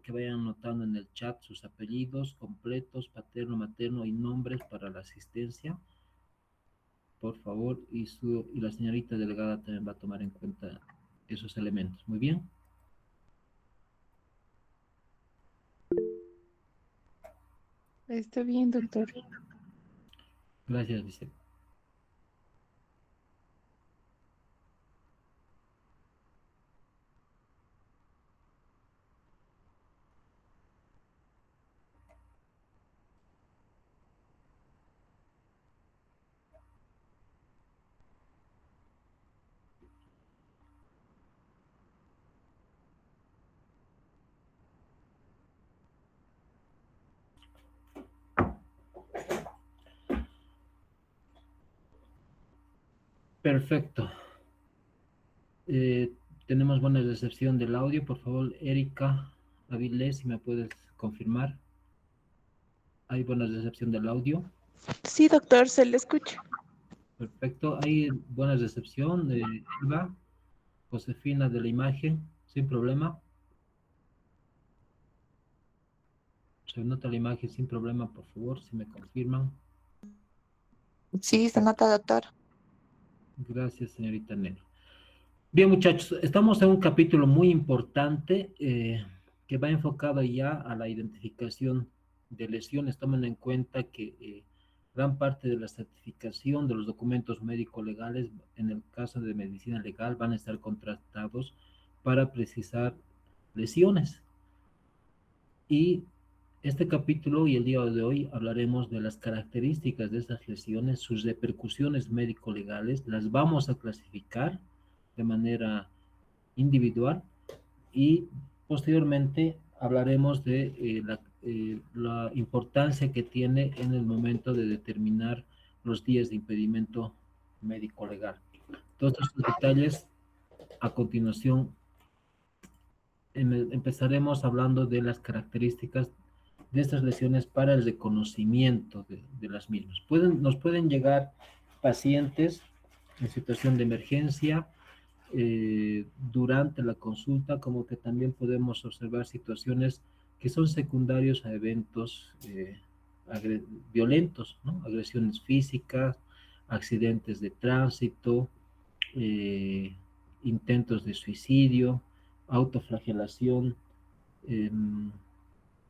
que vayan anotando en el chat sus apellidos completos, paterno, materno y nombres para la asistencia, por favor, y la señorita delegada también va a tomar en cuenta esos elementos. Muy bien. Está bien, doctor. Gracias, Vicente. Perfecto. Eh, tenemos buena recepción del audio. Por favor, Erika Avilés, si me puedes confirmar. ¿Hay buena recepción del audio? Sí, doctor, se le escucha. Perfecto. ¿Hay buena recepción de Eva, Josefina de la imagen? Sin problema. Se nota la imagen sin problema, por favor, si me confirman. Sí, se Perfecto. nota, doctor. Gracias, señorita Nena. Bien, muchachos, estamos en un capítulo muy importante que va enfocado ya a la identificación de lesiones. Tomen en cuenta que gran parte de la certificación de los documentos médico-legales, en el caso de medicina legal, van a estar contratados para precisar lesiones. Y este capítulo y el día de hoy hablaremos de las características de esas lesiones, sus repercusiones médico-legales, las vamos a clasificar de manera individual y posteriormente hablaremos de la importancia que tiene en el momento de determinar los días de impedimento médico-legal. Todos estos detalles a continuación empezaremos hablando de las características de estas lesiones para el reconocimiento de las mismas. Nos pueden llegar pacientes en situación de emergencia durante la consulta, como que también podemos observar situaciones que son secundarios a eventos violentos, ¿no? Agresiones físicas, accidentes de tránsito, eh, intentos de suicidio, autoflagelación, eh,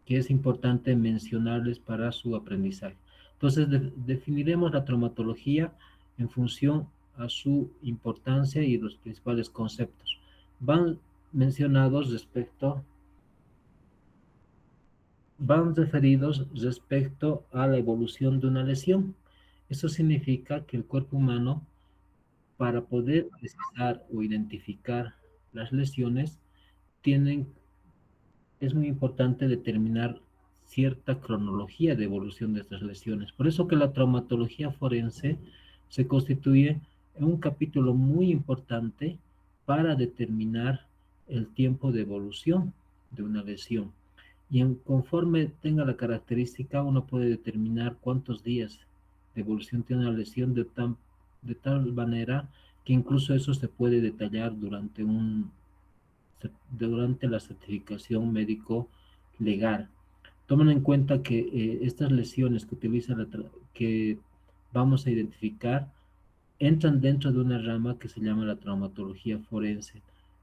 que es importante mencionarles para su aprendizaje. Entonces, definiremos la traumatología en función a su importancia y los principales conceptos. Van mencionados van referidos respecto a la evolución de una lesión. Eso significa que el cuerpo humano, para poder precisar o identificar las lesiones, tienen es muy importante determinar cierta cronología de evolución de estas lesiones. Por eso que la traumatología forense se constituye en un capítulo muy importante para determinar el tiempo de evolución de una lesión. Y conforme tenga la característica, uno puede determinar cuántos días de evolución tiene una lesión de tal manera que incluso eso se puede detallar durante la certificación médico legal. Tomen en cuenta que estas lesiones que vamos a identificar entran dentro de una rama que se llama la traumatología forense,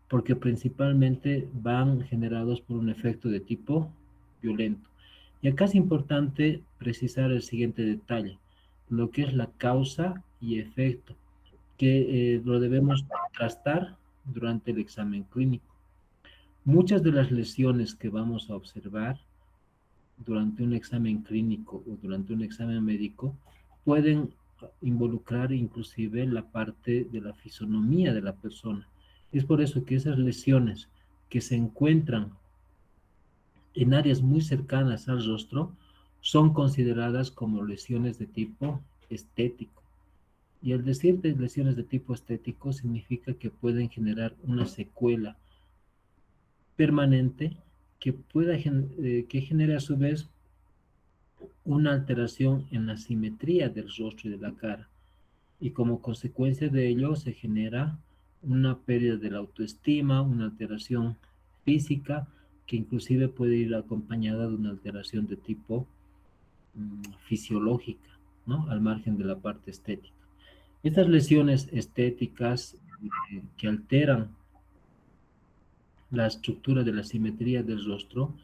porque principalmente van generados por un efecto de tipo violento. Y acá es importante precisar el siguiente detalle, lo que es la causa y efecto, que lo debemos contrastar durante el examen clínico. Muchas de las lesiones que vamos a observar durante un examen clínico o durante un examen médico pueden involucrar inclusive la parte de la fisonomía de la persona. Es por eso que esas lesiones que se encuentran en áreas muy cercanas al rostro son consideradas como lesiones de tipo estético. Y al decir de lesiones de tipo estético significa que pueden generar una secuela permanente que genere a su vez una alteración en la simetría del rostro y de la cara. Y como consecuencia de ello se genera una pérdida de la autoestima, una alteración física que inclusive puede ir acompañada de una alteración de tipo fisiológica, ¿no? Al margen de la parte estética. Estas lesiones estéticas que alteran la estructura de la simetría del rostro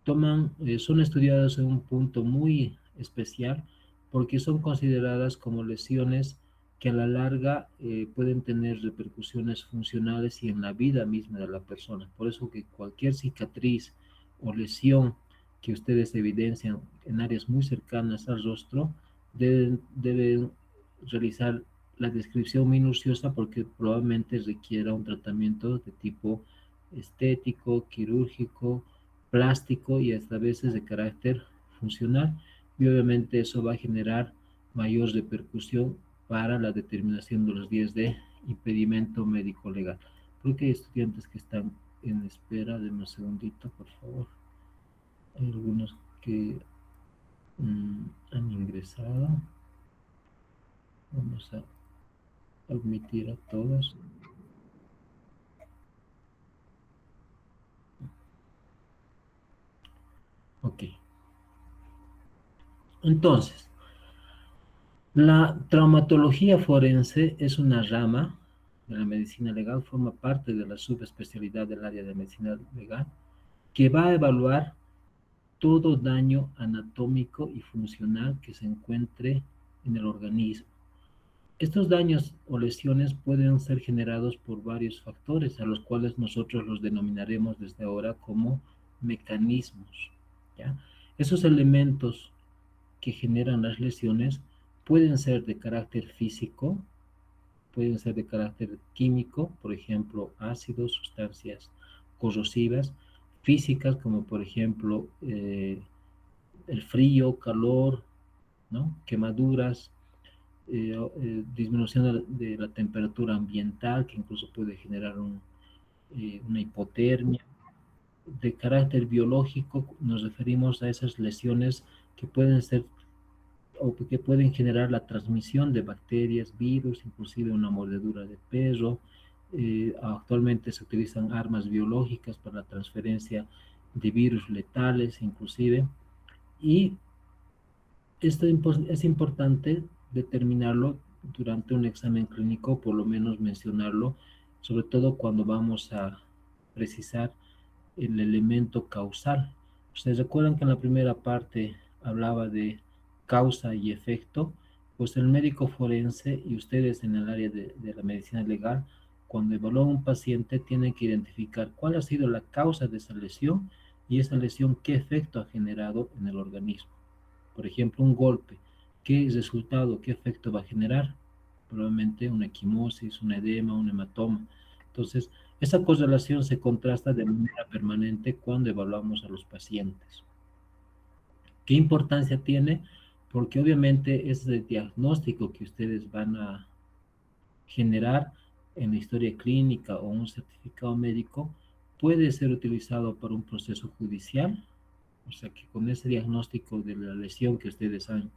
son estudiadas en un punto muy especial porque son consideradas como lesiones que a la larga pueden tener repercusiones funcionales y en la vida misma de la persona. Por eso que cualquier cicatriz o lesión que ustedes evidencian en áreas muy cercanas al rostro deben realizar la descripción minuciosa porque probablemente requiera un tratamiento de tipo estético, quirúrgico, plástico y hasta veces de carácter funcional, y obviamente eso va a generar mayor repercusión para la determinación de los días de impedimento médico legal. Creo que hay estudiantes que están en espera. De un segundito, por favor. Hay algunos que han ingresado. Vamos a admitir a todos. Ok. Entonces, la traumatología forense es una rama de la medicina legal, forma parte de la subespecialidad del área de medicina legal, que va a evaluar todo daño anatómico y funcional que se encuentre en el organismo. Estos daños o lesiones pueden ser generados por varios factores, a los cuales nosotros los denominaremos desde ahora como mecanismos, ¿ya? Esos elementos que generan las lesiones pueden ser de carácter físico, pueden ser de carácter químico, por ejemplo, ácidos, sustancias corrosivas, físicas, como por ejemplo el frío, calor, ¿no? Quemaduras, disminución de la temperatura ambiental, que incluso puede generar una hipotermia. De carácter biológico, nos referimos a esas lesiones que pueden ser o que pueden generar la transmisión de bacterias, virus, inclusive una mordedura de perro. Actualmente se utilizan armas biológicas para la transferencia de virus letales, inclusive. Y esto es importante determinarlo durante un examen clínico, por lo menos mencionarlo, sobre todo cuando vamos a precisar el elemento causal. Ustedes recuerdan que en la primera parte hablaba de causa y efecto. Pues el médico forense y ustedes en el área de la medicina legal, cuando evalúan a un paciente, tienen que identificar cuál ha sido la causa de esa lesión y esa lesión qué efecto ha generado en el organismo. Por ejemplo, un golpe, ¿qué resultado, qué efecto va a generar? Probablemente una equimosis, un edema, un hematoma. Entonces, esa correlación se contrasta de manera permanente cuando evaluamos a los pacientes. ¿Qué importancia tiene? Porque obviamente ese diagnóstico que ustedes van a generar en la historia clínica o un certificado médico puede ser utilizado para un proceso judicial. O sea que con ese diagnóstico de la lesión que ustedes han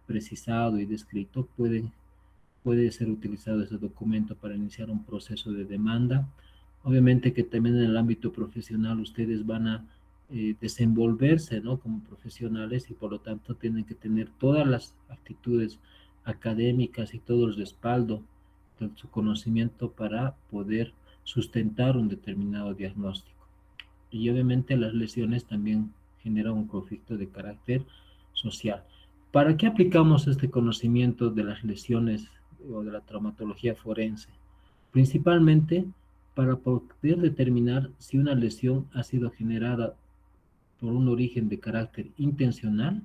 precisado y descrito, puede ser utilizado ese documento para iniciar un proceso de demanda. Obviamente que también en el ámbito profesional ustedes van a desenvolverse, ¿no? Como profesionales y por lo tanto tienen que tener todas las actitudes académicas y todo el respaldo de su conocimiento para poder sustentar un determinado diagnóstico. Y obviamente las lesiones también generan un conflicto de carácter social. ¿Para qué aplicamos este conocimiento de las lesiones o de la traumatología forense? Principalmente para poder determinar si una lesión ha sido generada por un origen de carácter intencional,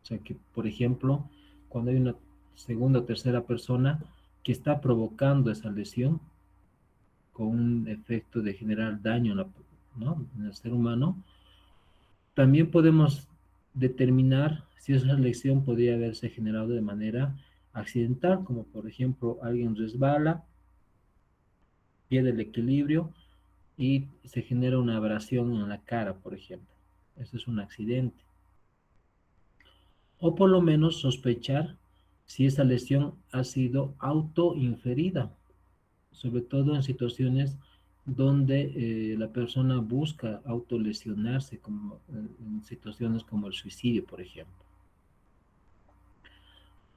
o sea que, por ejemplo, cuando hay una segunda o tercera persona que está provocando esa lesión con un efecto de generar daño ¿no? en el ser humano, también podemos determinar si esa lesión podría haberse generado de manera accidental, como por ejemplo alguien resbala, pierde el equilibrio y se genera una abrasión en la cara, por ejemplo. Eso es un accidente. O por lo menos sospechar si esa lesión ha sido autoinferida, sobre todo en situaciones donde la persona busca autolesionarse como, en situaciones como el suicidio, por ejemplo.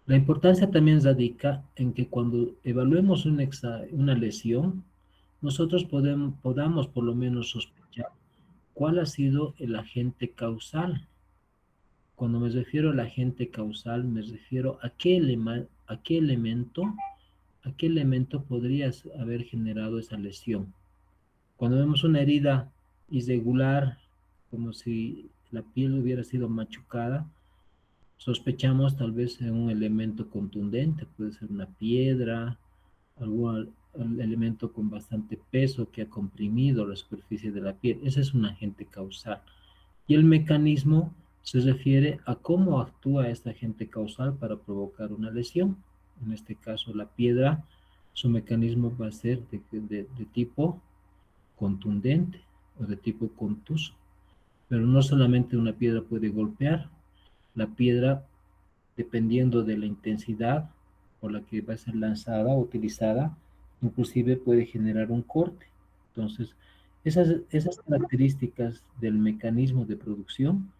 La importancia también radica en que cuando evaluemos una lesión, nosotros podamos por lo menos sospechar cuál ha sido el agente causal. Cuando me refiero al agente causal, me refiero a a qué elemento podría haber generado esa lesión. Cuando vemos una herida irregular, como si la piel hubiera sido machucada, sospechamos tal vez en un elemento contundente, puede ser una piedra, algún elemento con bastante peso que ha comprimido la superficie de la piel. Ese es un agente causal. Y el mecanismo se refiere a cómo actúa este agente causal para provocar una lesión. En este caso, la piedra, su mecanismo va a ser de tipo contundente o de tipo contuso. Pero no solamente una piedra puede golpear, la piedra, dependiendo de la intensidad por la que va a ser lanzada o utilizada, inclusive puede generar un corte. Entonces, esas características del mecanismo de producción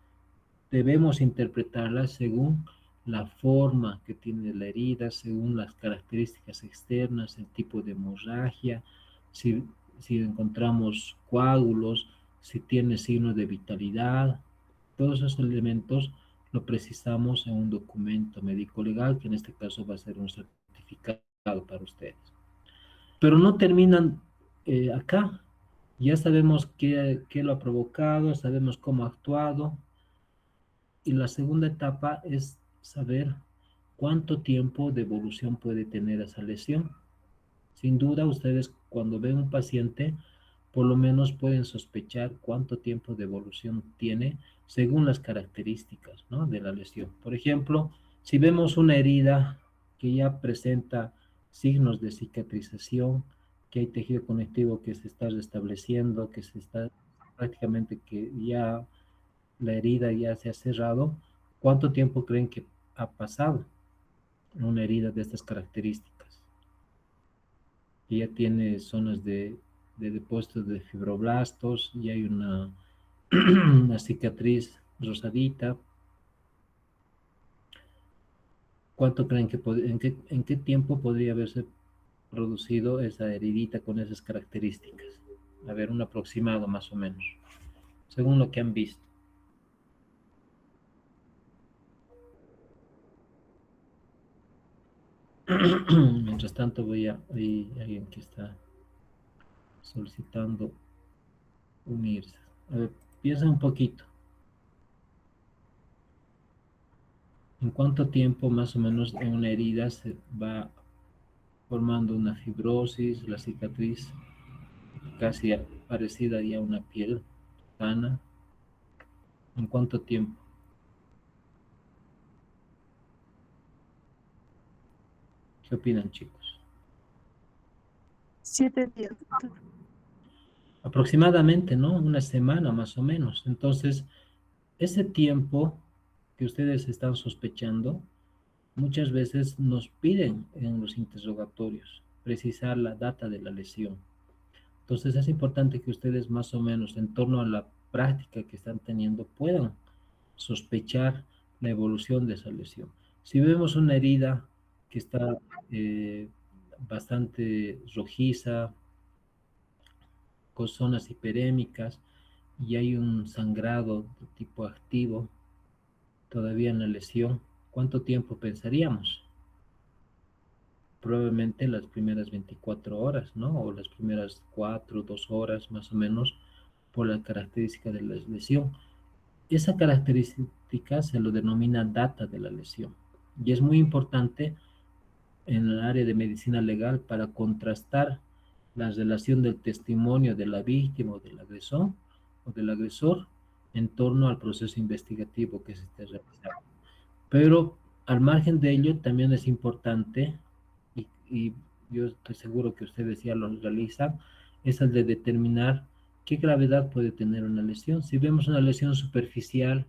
debemos interpretarlas según la forma que tiene la herida, según las características externas, el tipo de hemorragia, si, si encontramos coágulos, si tiene signos de vitalidad, todos esos elementos lo precisamos en un documento médico legal, que en este caso va a ser un certificado para ustedes. Pero no terminan acá. Ya sabemos qué lo ha provocado, sabemos cómo ha actuado, y la segunda etapa es saber cuánto tiempo de evolución puede tener esa lesión. Sin duda, ustedes cuando ven un paciente, por lo menos pueden sospechar cuánto tiempo de evolución tiene según las características, ¿no?, de la lesión. Por ejemplo, si vemos una herida que ya presenta signos de cicatrización, que hay tejido conectivo que se está restableciendo, que se está prácticamente que ya la herida ya se ha cerrado, ¿cuánto tiempo creen que ha pasado una herida de estas características? Y ya tiene zonas de depósitos de fibroblastos, y hay una cicatriz rosadita. ¿Cuánto creen que en qué tiempo podría haberse producido esa heridita con esas características? A ver, un aproximado más o menos, según lo que han visto. Mientras tanto hay alguien que está solicitando unirse. A ver, piensa un poquito. ¿En cuánto tiempo más o menos en una herida se va formando una fibrosis, la cicatriz casi parecida ya a una piel sana? ¿En cuánto tiempo? ¿Qué opinan, chicos? 7 días, doctor. Aproximadamente, ¿no? Una semana más o menos. Entonces, ese tiempo que ustedes están sospechando, muchas veces nos piden en los interrogatorios precisar la data de la lesión. Entonces es importante que ustedes más o menos en torno a la práctica que están teniendo puedan sospechar la evolución de esa lesión. Si vemos una herida que está eh, bastante rojiza, con zonas hiperémicas, y hay un sangrado de tipo activo todavía en la lesión, ¿cuánto tiempo pensaríamos? Probablemente las primeras 24 horas, ¿no? O las primeras 4, 2 horas más o menos, por la característica de la lesión. Esa característica se lo denomina data de la lesión. Y es muy importante en el área de medicina legal para contrastar la relación del testimonio de la víctima o del agresor en torno al proceso investigativo que se esté realizando. Pero al margen de ello, también es importante, y yo estoy seguro que ustedes ya lo realizan, es el de determinar qué gravedad puede tener una lesión. Si vemos una lesión superficial,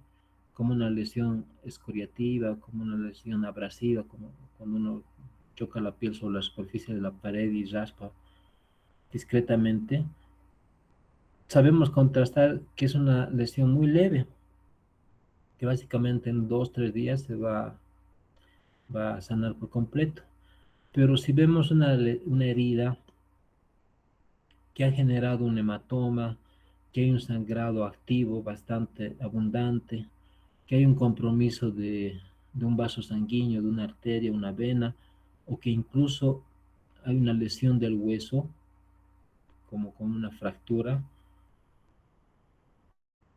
como una lesión escoriativa, como una lesión abrasiva, como cuando uno choca la piel sobre la superficie de la pared y raspa discretamente, sabemos contrastar que es una lesión muy leve, que básicamente en 2, 3 días va a sanar por completo. Pero si vemos una herida que ha generado un hematoma, que hay un sangrado activo bastante abundante, que hay un compromiso de un vaso sanguíneo, de una arteria, una vena, o que incluso hay una lesión del hueso, como con una fractura,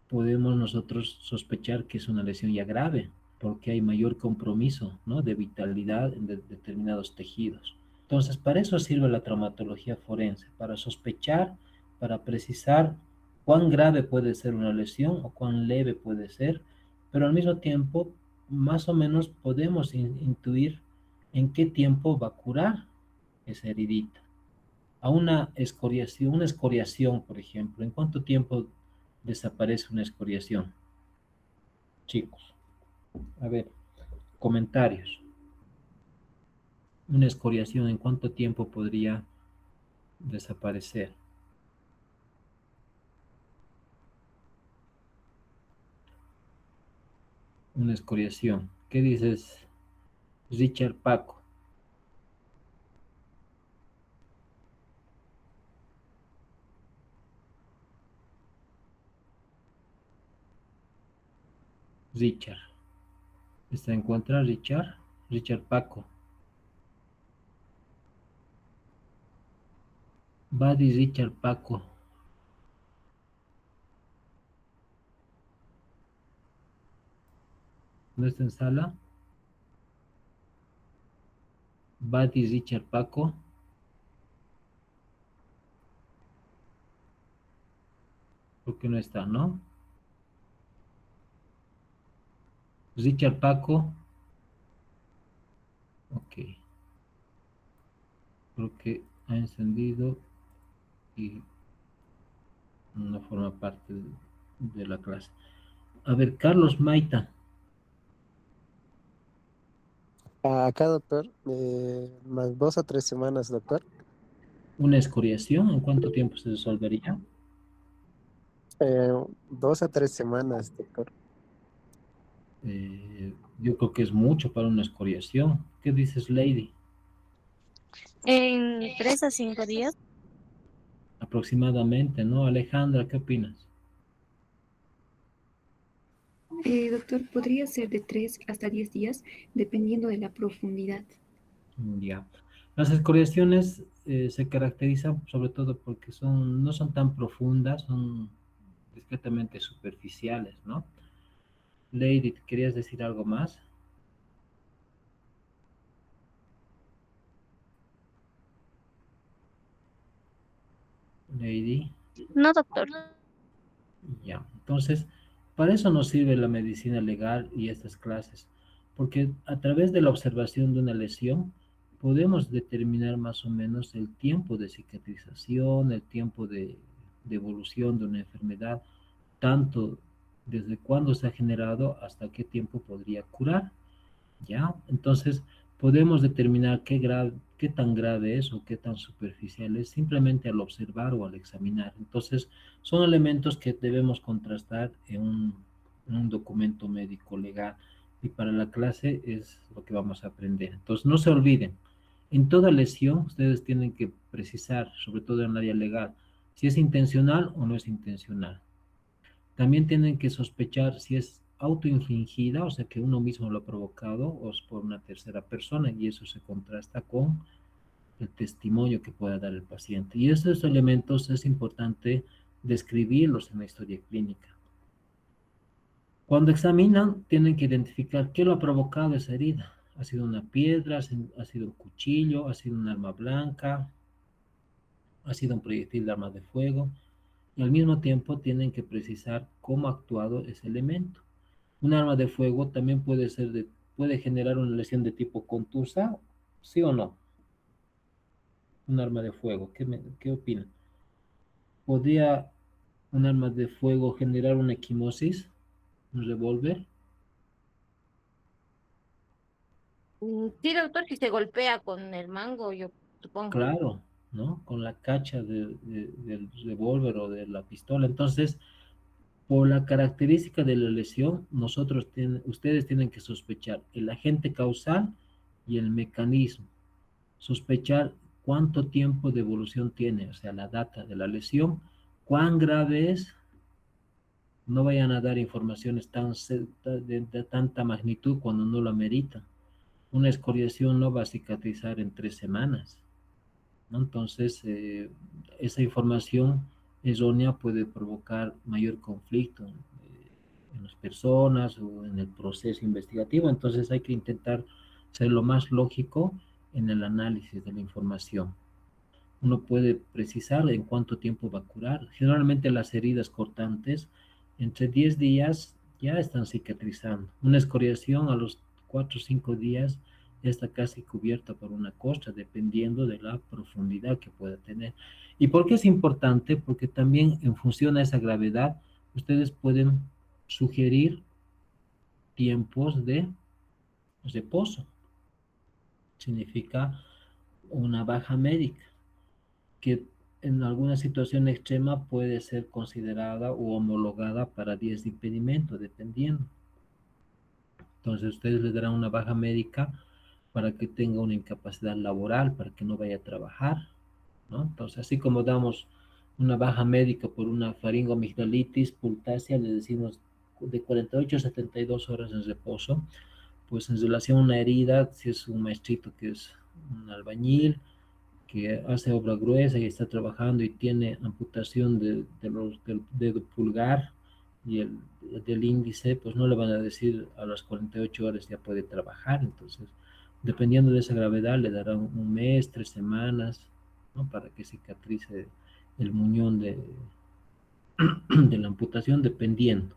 podemos nosotros sospechar que es una lesión ya grave, porque hay mayor compromiso, ¿no?, de vitalidad en determinados tejidos. Entonces, para eso sirve la traumatología forense, para sospechar, para precisar cuán grave puede ser una lesión o cuán leve puede ser, pero al mismo tiempo, más o menos podemos intuir en qué tiempo va a curar esa heridita. A una escoriación, por ejemplo, ¿en cuánto tiempo desaparece una escoriación? Chicos, a ver, comentarios. Una escoriación, ¿en cuánto tiempo podría desaparecer? Una escoriación. ¿Qué dices, Richard Paco? Richard. ¿Se encuentra Richard? Richard Paco. Buddy Richard Paco. ¿No está en sala? Buddy Richard Paco. ¿Por qué no está, no? Richard Paco. Ok. Creo que ha encendido y no forma parte de la clase. A ver, Carlos Maita. Acá, doctor, más 2 a 3 semanas, doctor. Una escoriación, ¿en cuánto tiempo se resolvería? 2 a 3 semanas, doctor. Yo creo que es mucho para una escoriación. ¿Qué dices, Lady? En 3 a 5 días. Aproximadamente, ¿no? Alejandra, ¿qué opinas? Doctor, podría ser de 3 hasta 10 días, dependiendo de la profundidad. Ya. Las escoriaciones se caracterizan sobre todo porque no son tan profundas, son discretamente superficiales, ¿no? Lady, ¿querías decir algo más? Lady. No, doctor. Ya, entonces, para eso nos sirve la medicina legal y estas clases, porque a través de la observación de una lesión podemos determinar más o menos el tiempo de cicatrización, el tiempo de evolución de una enfermedad, tanto desde cuándo se ha generado hasta qué tiempo podría curar. ¿Ya? Entonces, podemos determinar qué tan grave es o qué tan superficial es simplemente al observar o al examinar. Entonces, son elementos que debemos contrastar en un documento médico legal y para la clase es lo que vamos a aprender. Entonces, no se olviden, en toda lesión ustedes tienen que precisar, sobre todo en el área legal, si es intencional o no es intencional. También tienen que sospechar si es autoinfligida, o sea que uno mismo lo ha provocado, o es por una tercera persona, y eso se contrasta con el testimonio que pueda dar el paciente. Y esos elementos es importante describirlos en la historia clínica. Cuando examinan, tienen que identificar qué lo ha provocado esa herida. ¿Ha sido una piedra? ¿Ha sido un cuchillo? ¿Ha sido un arma blanca? ¿Ha sido un proyectil de arma de fuego? Y al mismo tiempo tienen que precisar cómo ha actuado ese elemento. Un arma de fuego también puede generar una lesión de tipo contusa, ¿sí o no? Un arma de fuego, ¿qué opinan? ¿Podría un arma de fuego generar una equimosis? ¿Un revólver? Sí, doctor, si se golpea con el mango, yo supongo. Claro, ¿no? Con la cacha del revólver o de la pistola. Entonces, por la característica de la lesión, ustedes tienen que sospechar el agente causal y el mecanismo. Sospechar cuánto tiempo de evolución tiene, o sea, la data de la lesión, cuán grave es. No vayan a dar informaciones de tanta magnitud cuando no lo amerita. Una escoriación no va a cicatrizar en 3 semanas, ¿no? Entonces, esa información errónea puede provocar mayor conflicto en las personas o en el proceso investigativo. Entonces, hay que intentar ser lo más lógico en el análisis de la información. Uno puede precisar en cuánto tiempo va a curar. Generalmente las heridas cortantes entre 10 días ya están cicatrizando. Una escoriación a los 4 o 5 días ya está casi cubierta por una costra, dependiendo de la profundidad que pueda tener. ¿Y por qué es importante? Porque también en función a esa gravedad, ustedes pueden sugerir tiempos de reposo. Significa una baja médica, que en alguna situación extrema puede ser considerada o homologada para 10 de impedimento, dependiendo. Entonces ustedes les darán una baja médica para que tenga una incapacidad laboral, para que no vaya a trabajar, ¿no? Entonces, así como damos una baja médica por una faringoamigdalitis pultácea, le decimos de 48 a 72 horas en reposo, pues en relación a una herida, si es un maestrito que es un albañil, que hace obra gruesa y está trabajando y tiene amputación del dedo pulgar y del índice, pues no le van a decir a las 48 horas ya puede trabajar. Entonces, dependiendo de esa gravedad, le darán un mes, 3 semanas, ¿no? Para que cicatrice el muñón de la amputación, dependiendo.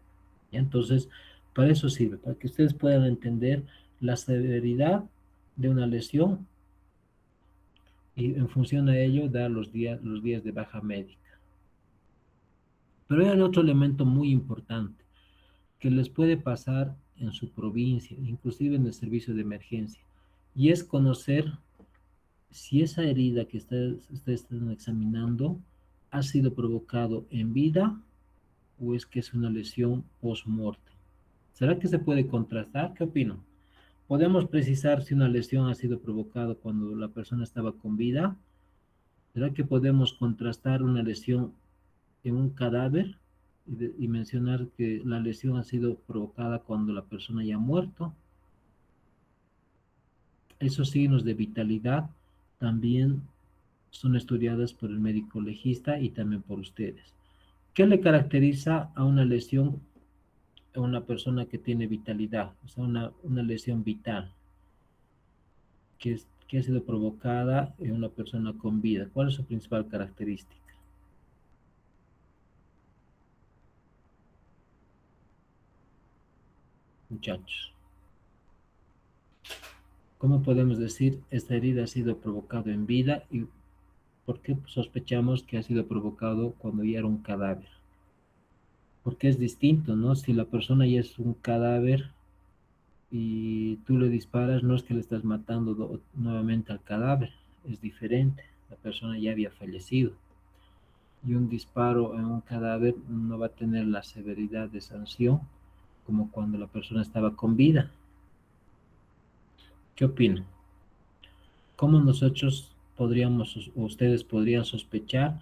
¿Ya? Entonces, para eso sirve, para que ustedes puedan entender la severidad de una lesión y en función a ello dar los días de baja médica. Pero hay otro elemento muy importante que les puede pasar en su provincia, inclusive en el servicio de emergencia, y es conocer si esa herida que ustedes están examinando ha sido provocado en vida o es que es una lesión post-mortem. ¿Será que se puede contrastar? ¿Qué opino? ¿Podemos precisar si una lesión ha sido provocada cuando la persona estaba con vida? ¿Será que podemos contrastar una lesión en un cadáver y mencionar que la lesión ha sido provocada cuando la persona ya ha muerto? Esos signos de vitalidad también son estudiados por el médico legista y también por ustedes. ¿Qué le caracteriza a una lesión a una persona que tiene vitalidad? O sea, una lesión vital que ha sido provocada en una persona con vida. ¿Cuál es su principal característica? Muchachos, ¿cómo podemos decir esta herida ha sido provocada en vida y por qué sospechamos que ha sido provocado cuando ya era un cadáver? Porque es distinto, ¿no? Si la persona ya es un cadáver y tú le disparas, no es que le estás matando nuevamente al cadáver, es diferente, la persona ya había fallecido. Y un disparo en un cadáver no va a tener la severidad de sanción como cuando la persona estaba con vida. ¿Qué opinan? ¿Cómo nosotros podríamos, o ustedes podrían sospechar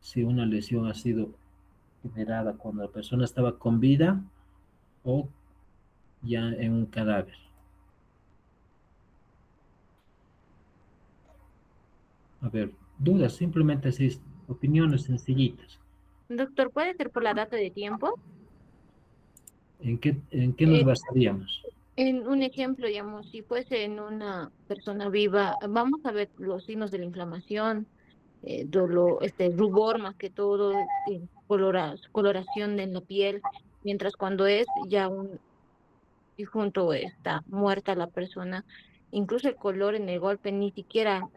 si una lesión ha sido generada cuando la persona estaba con vida o ya en un cadáver? A ver, dudas, simplemente así, opiniones sencillitas. Doctor, ¿puede ser por la data de tiempo? ¿En qué nos Eh, basaríamos? en un ejemplo, digamos, si fuese en una persona viva, vamos a ver los signos de la inflamación, dolor, rubor más que todo, coloración en la piel, mientras cuando es ya un difunto está muerta la persona, incluso el color en el golpe ni siquiera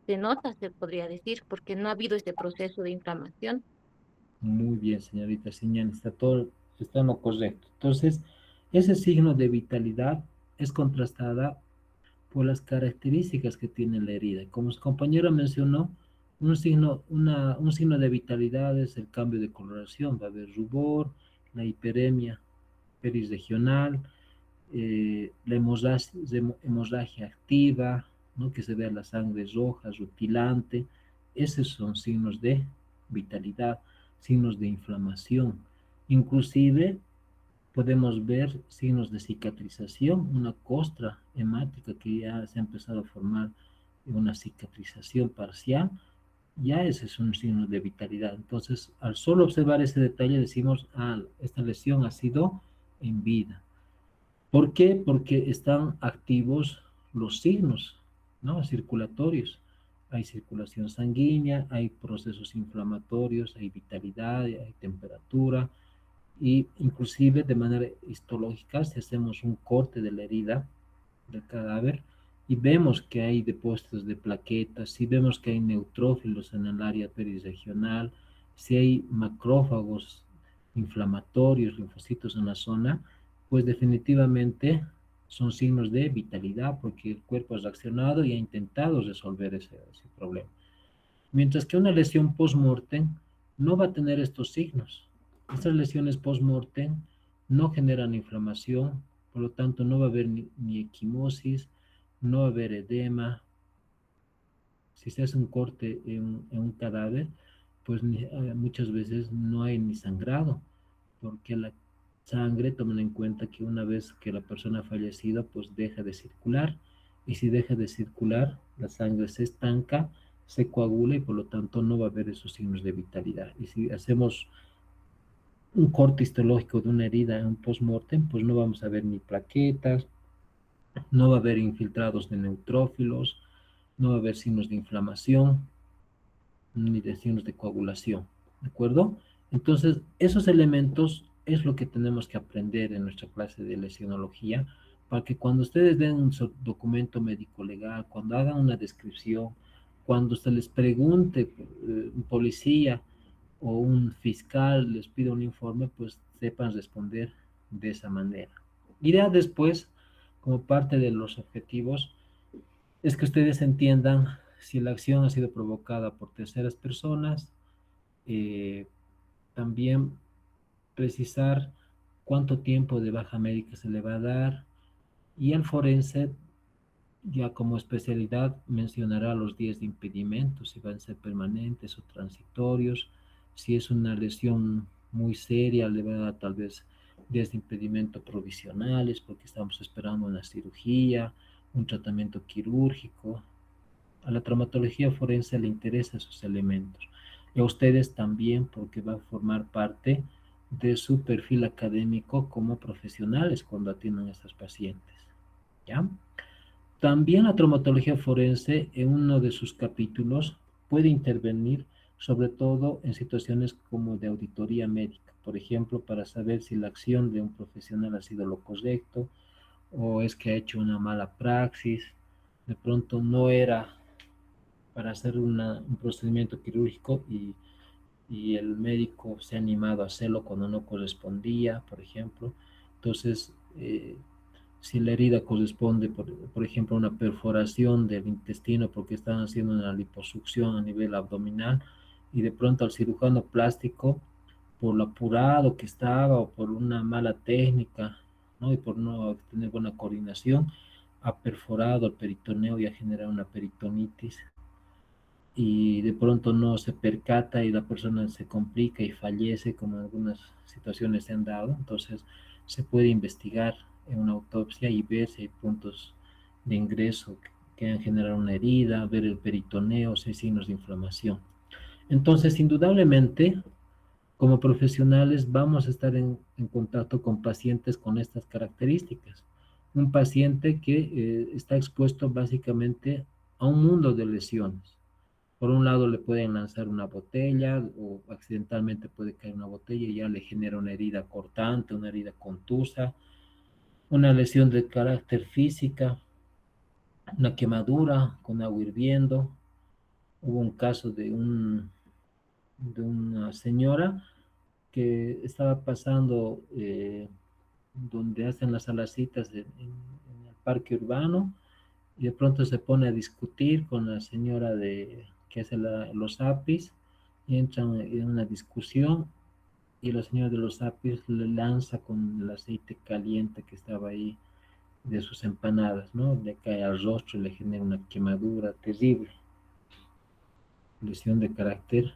se nota, se podría decir, porque no ha habido este proceso de inflamación. Muy bien, señorita Siñán, está en lo correcto. Entonces, ese signo de vitalidad es contrastada por las características que tiene la herida. Como su compañera mencionó, Un signo de vitalidad es el cambio de coloración. Va a haber rubor, la hiperemia perisregional, la hemorragia activa, ¿no? Que se vea la sangre roja, rutilante. Esos son signos de vitalidad, signos de inflamación. Inclusive podemos ver signos de cicatrización, una costra hemática que ya se ha empezado a formar, una cicatrización parcial, ya ese es un signo de vitalidad. Entonces, al solo observar ese detalle decimos, ah, esta lesión ha sido en vida. ¿Por qué? Porque están activos los signos, ¿no? Circulatorios. Hay circulación sanguínea, hay procesos inflamatorios, hay vitalidad, hay temperatura, y inclusive de manera histológica, si hacemos un corte de la herida del cadáver y vemos que hay depósitos de plaquetas, si vemos que hay neutrófilos en el área perirregional, si hay macrófagos inflamatorios, linfocitos en la zona, pues definitivamente son signos de vitalidad porque el cuerpo ha reaccionado y ha intentado resolver ese problema. Mientras que una lesión post-mortem no va a tener estos signos. Estas lesiones post-mortem no generan inflamación, por lo tanto no va a haber ni equimosis, no va a haber edema. Si se hace un corte en un cadáver, pues muchas veces no hay ni sangrado, porque la sangre, tomen en cuenta que una vez que la persona ha fallecido, pues deja de circular, y si deja de circular, la sangre se estanca, se coagula y por lo tanto no va a haber esos signos de vitalidad. Y si hacemos un corte histológico de una herida en un post-mortem, pues no vamos a ver ni plaquetas, no va a haber infiltrados de neutrófilos, no va a haber signos de inflamación, ni de signos de coagulación, ¿de acuerdo? Entonces, esos elementos es lo que tenemos que aprender en nuestra clase de lesionología, para que cuando ustedes den un documento médico legal, cuando hagan una descripción, cuando se les pregunte un policía o un fiscal les pide un informe, pues sepan responder de esa manera. Y ya después, como parte de los objetivos, es que ustedes entiendan si la acción ha sido provocada por terceras personas, también precisar cuánto tiempo de baja médica se le va a dar, y el forense, ya como especialidad, mencionará los días de impedimento, si van a ser permanentes o transitorios. Si es una lesión muy seria, le va a dar tal vez días de impedimento provisionales, porque estamos esperando una cirugía, un tratamiento quirúrgico. A la traumatología forense le interesan esos elementos. Y a ustedes también, porque va a formar parte de su perfil académico como profesionales cuando atiendan a estos pacientes. ¿Ya? También la traumatología forense, en uno de sus capítulos, puede intervenir sobre todo en situaciones como de auditoría médica, por ejemplo, para saber si la acción de un profesional ha sido lo correcto o es que ha hecho una mala praxis, de pronto no era para hacer un procedimiento quirúrgico y el médico se ha animado a hacerlo cuando no correspondía, por ejemplo. Entonces, si la herida corresponde, por ejemplo, a una perforación del intestino porque están haciendo una liposucción a nivel abdominal y de pronto al cirujano plástico, por lo apurado que estaba o por una mala técnica, ¿no? Y por no tener buena coordinación, ha perforado el peritoneo y ha generado una peritonitis y de pronto no se percata y la persona se complica y fallece, como en algunas situaciones se han dado. Entonces se puede investigar en una autopsia y ver si hay puntos de ingreso que han generado una herida, ver el peritoneo, si hay signos de inflamación. Entonces, indudablemente, como profesionales vamos a estar en contacto con pacientes con estas características. Un paciente que está expuesto básicamente a un mundo de lesiones. Por un lado le pueden lanzar una botella o accidentalmente puede caer una botella y ya le genera una herida cortante, una herida contusa, una lesión de carácter física, una quemadura con agua hirviendo. Hubo un caso de una señora que estaba pasando donde hacen las alacitas en el parque urbano y de pronto se pone a discutir con la señora que hace los APIs, y entran en una discusión, y la señora de los APIs le lanza con el aceite caliente que estaba ahí de sus empanadas, ¿no? Le cae al rostro y le genera una quemadura terrible, lesión de carácter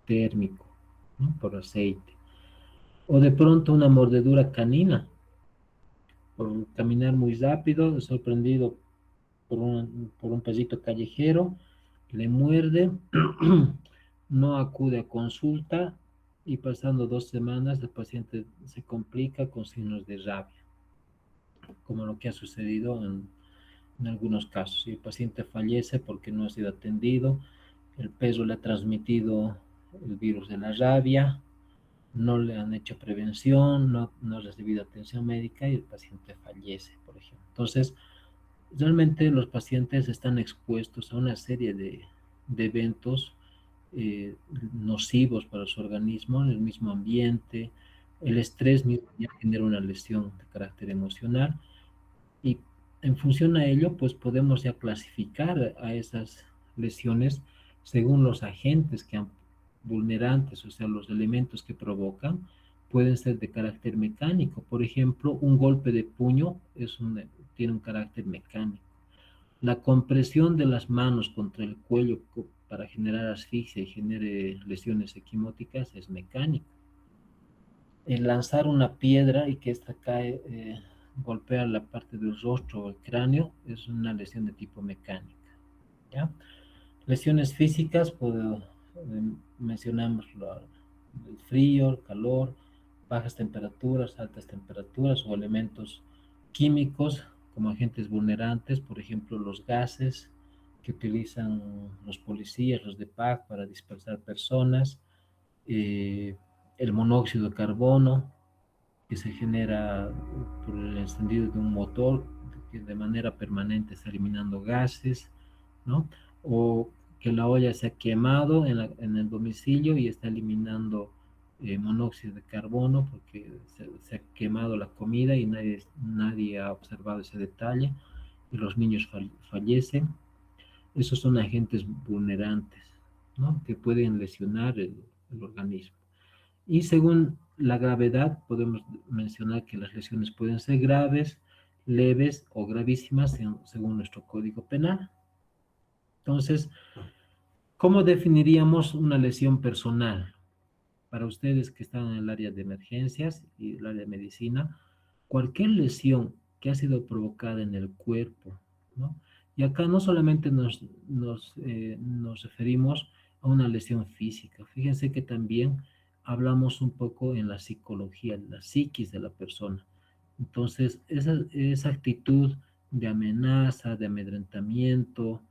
térmico, ¿no? Por aceite. O de pronto una mordedura canina, por caminar muy rápido, sorprendido por un perrito callejero, le muerde, no acude a consulta y pasando 2 semanas el paciente se complica con signos de rabia, como lo que ha sucedido en algunos casos. Y el paciente fallece porque no ha sido atendido, el perro le ha transmitido el virus de la rabia, no le han hecho prevención, no ha recibido atención médica y el paciente fallece, por ejemplo. Entonces, realmente los pacientes están expuestos a una serie de eventos nocivos para su organismo, en el mismo ambiente. El estrés mismo ya genera una lesión de carácter emocional y en función a ello, pues podemos ya clasificar a esas lesiones según los agentes que han vulnerantes, o sea, los elementos que provocan, pueden ser de carácter mecánico. Por ejemplo, un golpe de puño tiene un carácter mecánico. La compresión de las manos contra el cuello para generar asfixia y genere lesiones equimóticas es mecánico. El lanzar una piedra y que ésta cae, golpea la parte del rostro o el cráneo, es una lesión de tipo mecánica, ¿ya? Lesiones físicas, pues, mencionamos el frío, el calor, bajas temperaturas, altas temperaturas o elementos químicos como agentes vulnerantes, por ejemplo, los gases que utilizan los policías, los de PAC para dispersar personas, el monóxido de carbono que se genera por el encendido de un motor que de manera permanente está eliminando gases, ¿no? O que la olla se ha quemado en el domicilio y está eliminando monóxido de carbono porque se ha quemado la comida y nadie ha observado ese detalle y los niños fallecen. Esos son agentes vulnerantes, ¿no? Que pueden lesionar el organismo. Y según la gravedad, podemos mencionar que las lesiones pueden ser graves, leves o gravísimas según nuestro Código Penal. Entonces, ¿cómo definiríamos una lesión personal? Para ustedes que están en el área de emergencias y el área de medicina, cualquier lesión que ha sido provocada en el cuerpo, ¿no? Y acá no solamente nos referimos a una lesión física. Fíjense que también hablamos un poco en la psicología, la psiquis de la persona. Entonces, esa actitud de amenaza, de amedrentamiento,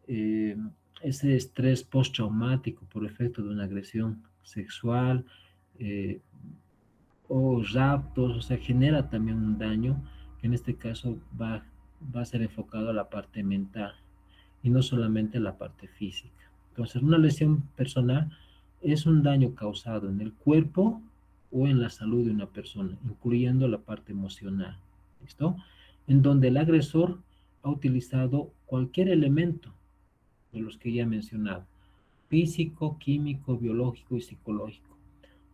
ese estrés postraumático por efecto de una agresión sexual o raptos, o sea, genera también un daño que en este caso va a ser enfocado a la parte mental y no solamente a la parte física. Entonces, una lesión personal es un daño causado en el cuerpo o en la salud de una persona, incluyendo la parte emocional, ¿listo? En donde el agresor ha utilizado cualquier elemento de los que ya he mencionado, físico, químico, biológico y psicológico.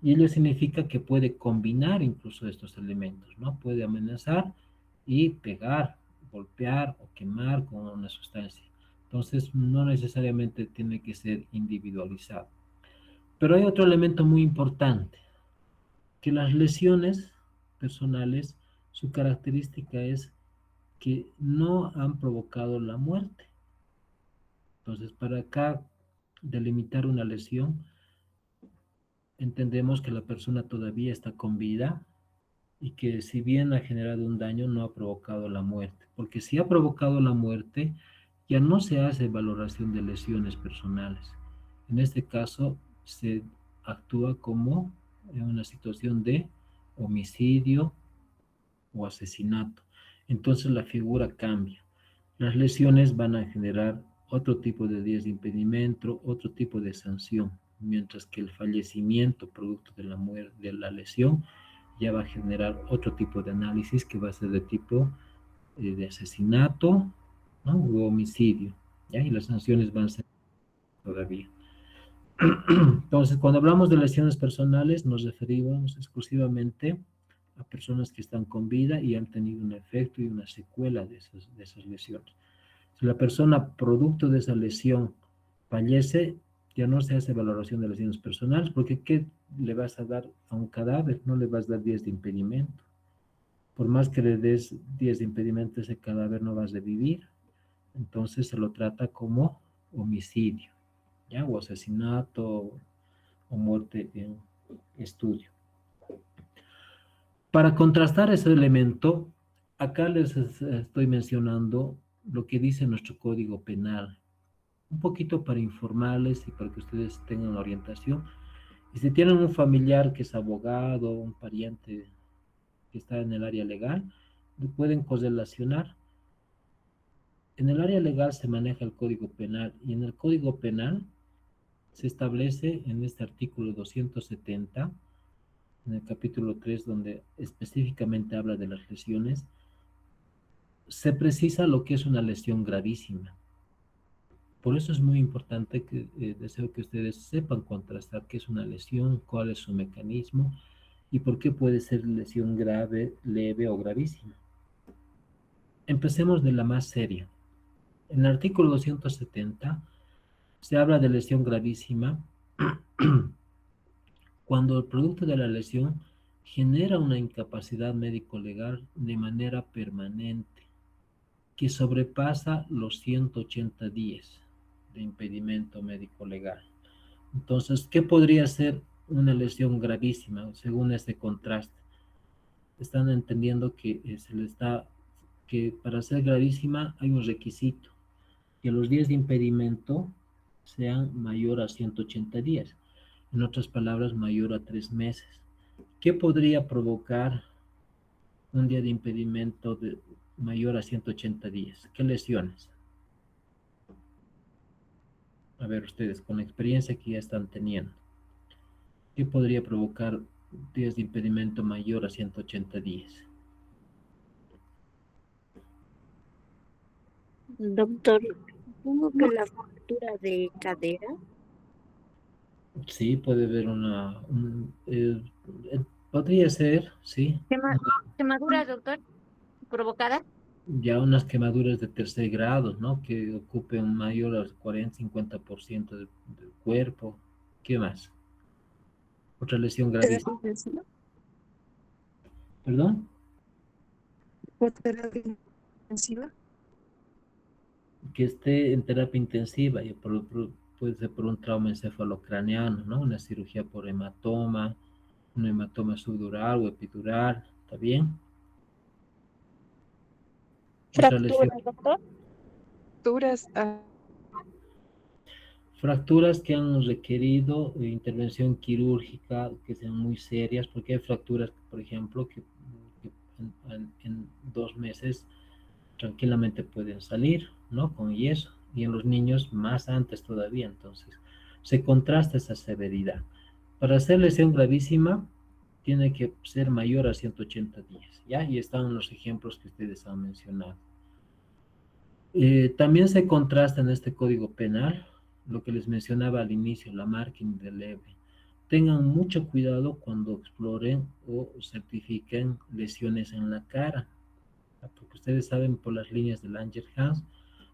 Y ello significa que puede combinar incluso estos elementos, ¿no? Puede amenazar y pegar, golpear o quemar con una sustancia. Entonces, no necesariamente tiene que ser individualizado. Pero hay otro elemento muy importante, que las lesiones personales, su característica es que no han provocado la muerte. Entonces, para acá delimitar una lesión, entendemos que la persona todavía está con vida y que si bien ha generado un daño, no ha provocado la muerte. Porque si ha provocado la muerte, ya no se hace valoración de lesiones personales. En este caso, se actúa como en una situación de homicidio o asesinato. Entonces la figura cambia. Las lesiones van a generar otro tipo de días de impedimento, otro tipo de sanción, mientras que el fallecimiento producto de la muerte, de la lesión, ya va a generar otro tipo de análisis que va a ser de tipo de asesinato, ¿no? O homicidio, ¿ya? Y las sanciones van a ser todavía. Entonces, cuando hablamos de lesiones personales, nos referimos exclusivamente a personas que están con vida y han tenido un efecto y una secuela de esas lesiones. Si la persona, producto de esa lesión, fallece, ya no se hace valoración de lesiones personales, porque ¿qué le vas a dar a un cadáver? No le vas a dar 10 de impedimento. Por más que le des 10 de impedimento, ese cadáver no va a revivir. Entonces se lo trata como homicidio, ¿ya? O asesinato o muerte en estudio. Para contrastar ese elemento, acá les estoy mencionando lo que dice nuestro Código Penal, un poquito para informarles y para que ustedes tengan orientación. Y si tienen un familiar que es abogado, un pariente que está en el área legal, pueden correlacionar. En el área legal se maneja el Código Penal y en el Código Penal se establece en este artículo 270, en el capítulo 3, donde específicamente habla de las lesiones, se precisa lo que es una lesión gravísima. Por eso es muy importante que deseo que ustedes sepan contrastar qué es una lesión, cuál es su mecanismo y por qué puede ser lesión grave, leve o gravísima. Empecemos de la más seria. En el artículo 270 se habla de lesión gravísima cuando el producto de la lesión genera una incapacidad médico-legal de manera permanente que sobrepasa los 180 días de impedimento médico-legal. Entonces, ¿qué podría ser una lesión gravísima según este contraste? Están entendiendo que que para ser gravísima hay un requisito, que los días de impedimento sean mayor a 180 días. En otras palabras, mayor a 3 meses. ¿Qué podría provocar un día de impedimento mayor a 180 días? ¿Qué lesiones? A ver, ustedes, con la experiencia que ya están teniendo, ¿qué podría provocar días de impedimento mayor a 180 días? Doctor, supongo que la fractura de cadera. Sí, puede haber podría ser, sí, ¿Quemadura, doctor? ¿Provocada? ya unas quemaduras de tercer grado, ¿no? Que ocupen mayor al 40-50% del cuerpo. ¿Qué más? Otra lesión ¿Terapia gravísima. intensiva? ¿Perdón? ¿Por terapia intensiva? Que esté en terapia intensiva, y puede ser por un trauma encefalocraneano, ¿no? Una cirugía por hematoma, un hematoma subdural o epidural, ¿está bien? Otra lesión. ¿Fractura, doctor? Fracturas, Fracturas que han requerido intervención quirúrgica, que sean muy serias, porque hay fracturas, por ejemplo, que en 2 meses tranquilamente pueden salir, ¿no? Con yeso, y en los niños más antes todavía, entonces se contrasta esa severidad. Para hacer lesión gravísima, tiene que ser mayor a 180 días, ¿ya? Y están los ejemplos que ustedes han mencionado. También se contrasta en este Código Penal lo que les mencionaba al inicio, la marca indeleble. Tengan mucho cuidado cuando exploren o certifiquen lesiones en la cara, porque ustedes saben por las líneas de Langerhans,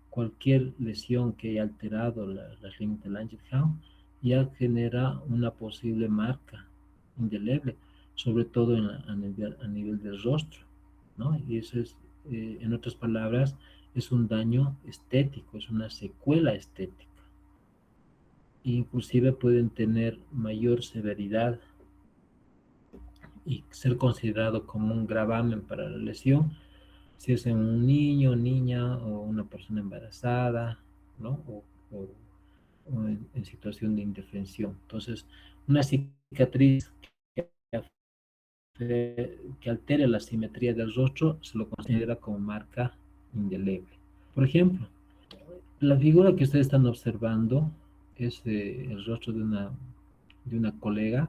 cualquier lesión que haya alterado las líneas de Langerhans ya genera una posible marca indeleble, sobre todo a nivel del rostro, ¿no? Y eso es, en otras palabras, es un daño estético, es una secuela estética. Inclusive pueden tener mayor severidad y ser considerado como un gravamen para la lesión si es en un niño, niña o una persona embarazada, ¿no? O en situación de indefensión. Entonces, una cicatriz que altere la simetría del rostro se lo considera como marca indeleble. Por ejemplo, la figura que ustedes están observando es el rostro de una colega.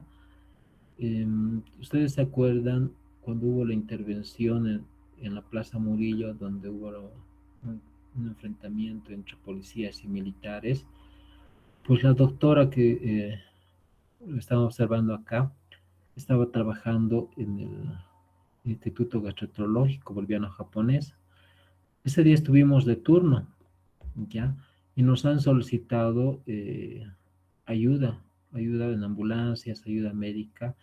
¿Ustedes se acuerdan cuando hubo la intervención en la Plaza Murillo, donde hubo un enfrentamiento entre policías y militares? Pues la doctora que estaba observando acá estaba trabajando en el Instituto Gastroenterológico Boliviano Japonés. Ese día estuvimos de turno, ¿ya? Y nos han solicitado ayuda en ambulancias, ayuda médica,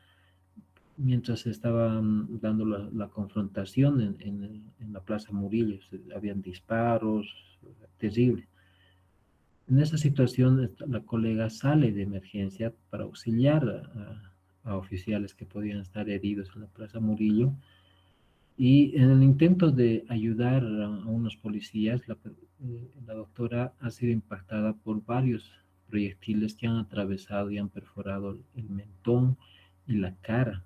mientras estaban dando la confrontación en la Plaza Murillo. Habían disparos, terrible. En esa situación, la colega sale de emergencia para auxiliar a oficiales que podían estar heridos en la Plaza Murillo. Y en el intento de ayudar a unos policías, la doctora ha sido impactada por varios proyectiles que han atravesado y han perforado el mentón y la cara,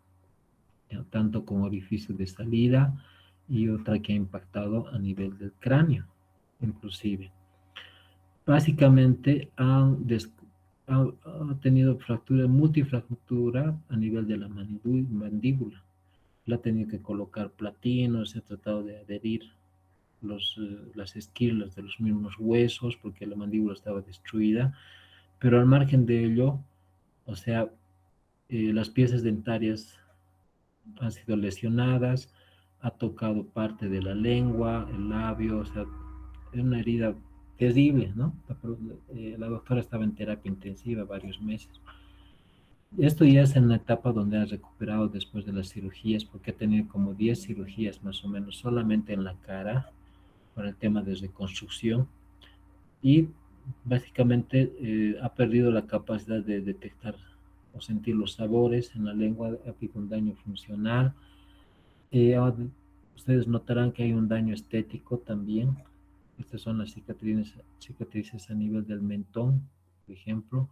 ya, tanto con orificio de salida y otra que ha impactado a nivel del cráneo, inclusive. Básicamente ha tenido fractura, multifractura a nivel de la mandíbula. La ha tenido que colocar platino, se ha tratado de adherir las esquirlas de los mismos huesos porque la mandíbula estaba destruida, pero al margen de ello, o sea, las piezas dentarias han sido lesionadas, ha tocado parte de la lengua, el labio, o sea, es una herida terrible, ¿no? La doctora estaba en terapia intensiva varios meses. Esto ya es en la etapa donde ha recuperado después de las cirugías, porque ha tenido como 10 cirugías más o menos solamente en la cara para el tema de reconstrucción y básicamente ha perdido la capacidad de detectar o sentir los sabores en la lengua, ha habido un daño funcional. Ustedes notarán que hay un daño estético también. Estas son las cicatrices a nivel del mentón, por ejemplo.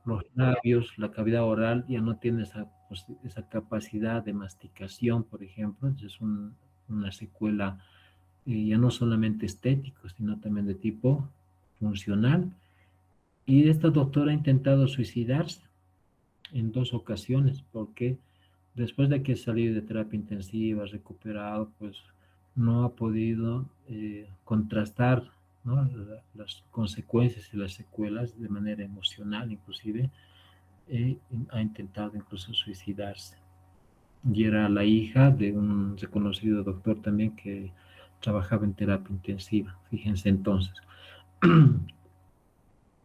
Los labios, la cavidad oral ya no tiene esa capacidad de masticación, por ejemplo. Es una secuela ya no solamente estético, sino también de tipo funcional. Y esta doctora ha intentado suicidarse en 2 ocasiones, porque después de que salió de terapia intensiva, recuperado, pues no ha podido contrastar, ¿no?, las consecuencias y las secuelas de manera emocional, inclusive ha intentado incluso suicidarse. Y era la hija de un reconocido doctor también que trabajaba en terapia intensiva. Fíjense entonces,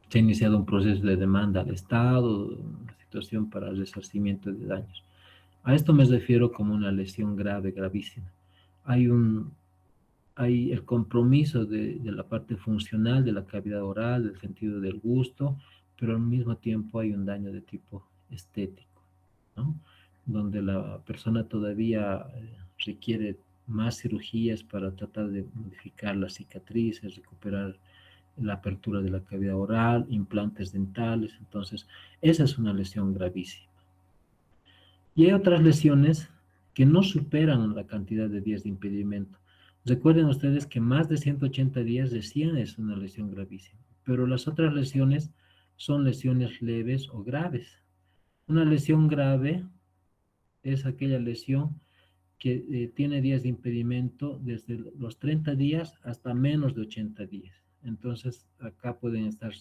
se ha iniciado un proceso de demanda al Estado, una situación para el resarcimiento de daños. A esto me refiero como una lesión grave, gravísima. Hay el compromiso de la parte funcional de la cavidad oral, del sentido del gusto, pero al mismo tiempo hay un daño de tipo estético, ¿no?, donde la persona todavía requiere más cirugías para tratar de modificar las cicatrices, recuperar la apertura de la cavidad oral, implantes dentales. Entonces, esa es una lesión gravísima. Y hay otras lesiones que no superan la cantidad de días de impedimento. Recuerden ustedes que más de 180 días recién es una lesión gravísima, pero las otras lesiones son lesiones leves o graves. Una lesión grave es aquella lesión que tiene días de impedimento desde los 30 días hasta menos de 80 días. Entonces, acá pueden estar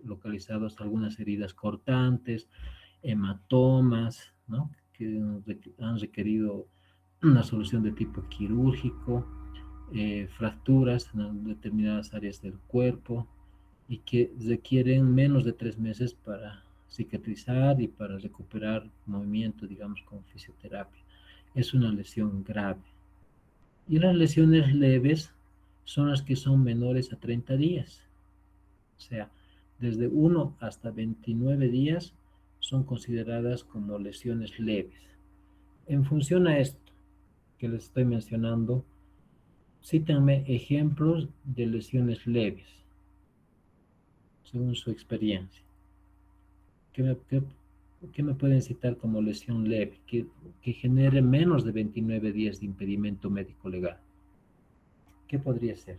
localizadas algunas heridas cortantes, hematomas, ¿no?, que han requerido una solución de tipo quirúrgico, fracturas en determinadas áreas del cuerpo y que requieren menos de 3 meses para cicatrizar y para recuperar movimiento, digamos, con fisioterapia. Es una lesión grave. Y las lesiones leves son las que son menores a 30 días. O sea, desde 1 hasta 29 días son consideradas como lesiones leves. En función a esto que les estoy mencionando, cítenme ejemplos de lesiones leves, según su experiencia. ¿Qué me pueden citar como lesión leve? Que genere menos de 29 días de impedimento médico legal. ¿Qué podría ser?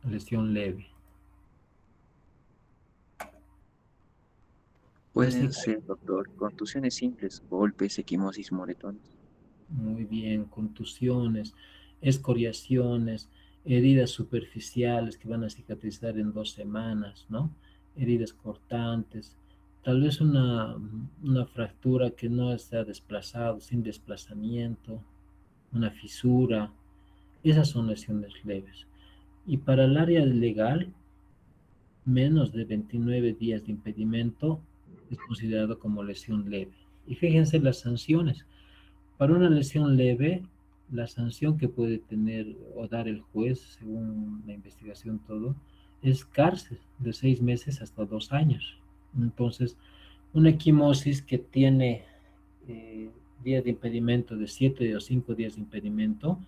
Lesión leve. Pueden ser, doctor, contusiones simples, golpes, equimosis, moretones. Muy bien, contusiones, escoriaciones, heridas superficiales que van a cicatrizar en 2 semanas, ¿no? Heridas cortantes, tal vez una fractura que no está desplazado, sin desplazamiento, una fisura, esas son lesiones leves. Y para el área legal, menos de 29 días de impedimento es considerado como lesión leve. Y fíjense las sanciones. Para una lesión leve, la sanción que puede tener o dar el juez, según la investigación todo, es cárcel de 6 meses hasta 2 años. Entonces, una equimosis que tiene días de impedimento de 7 o 5 días de impedimento,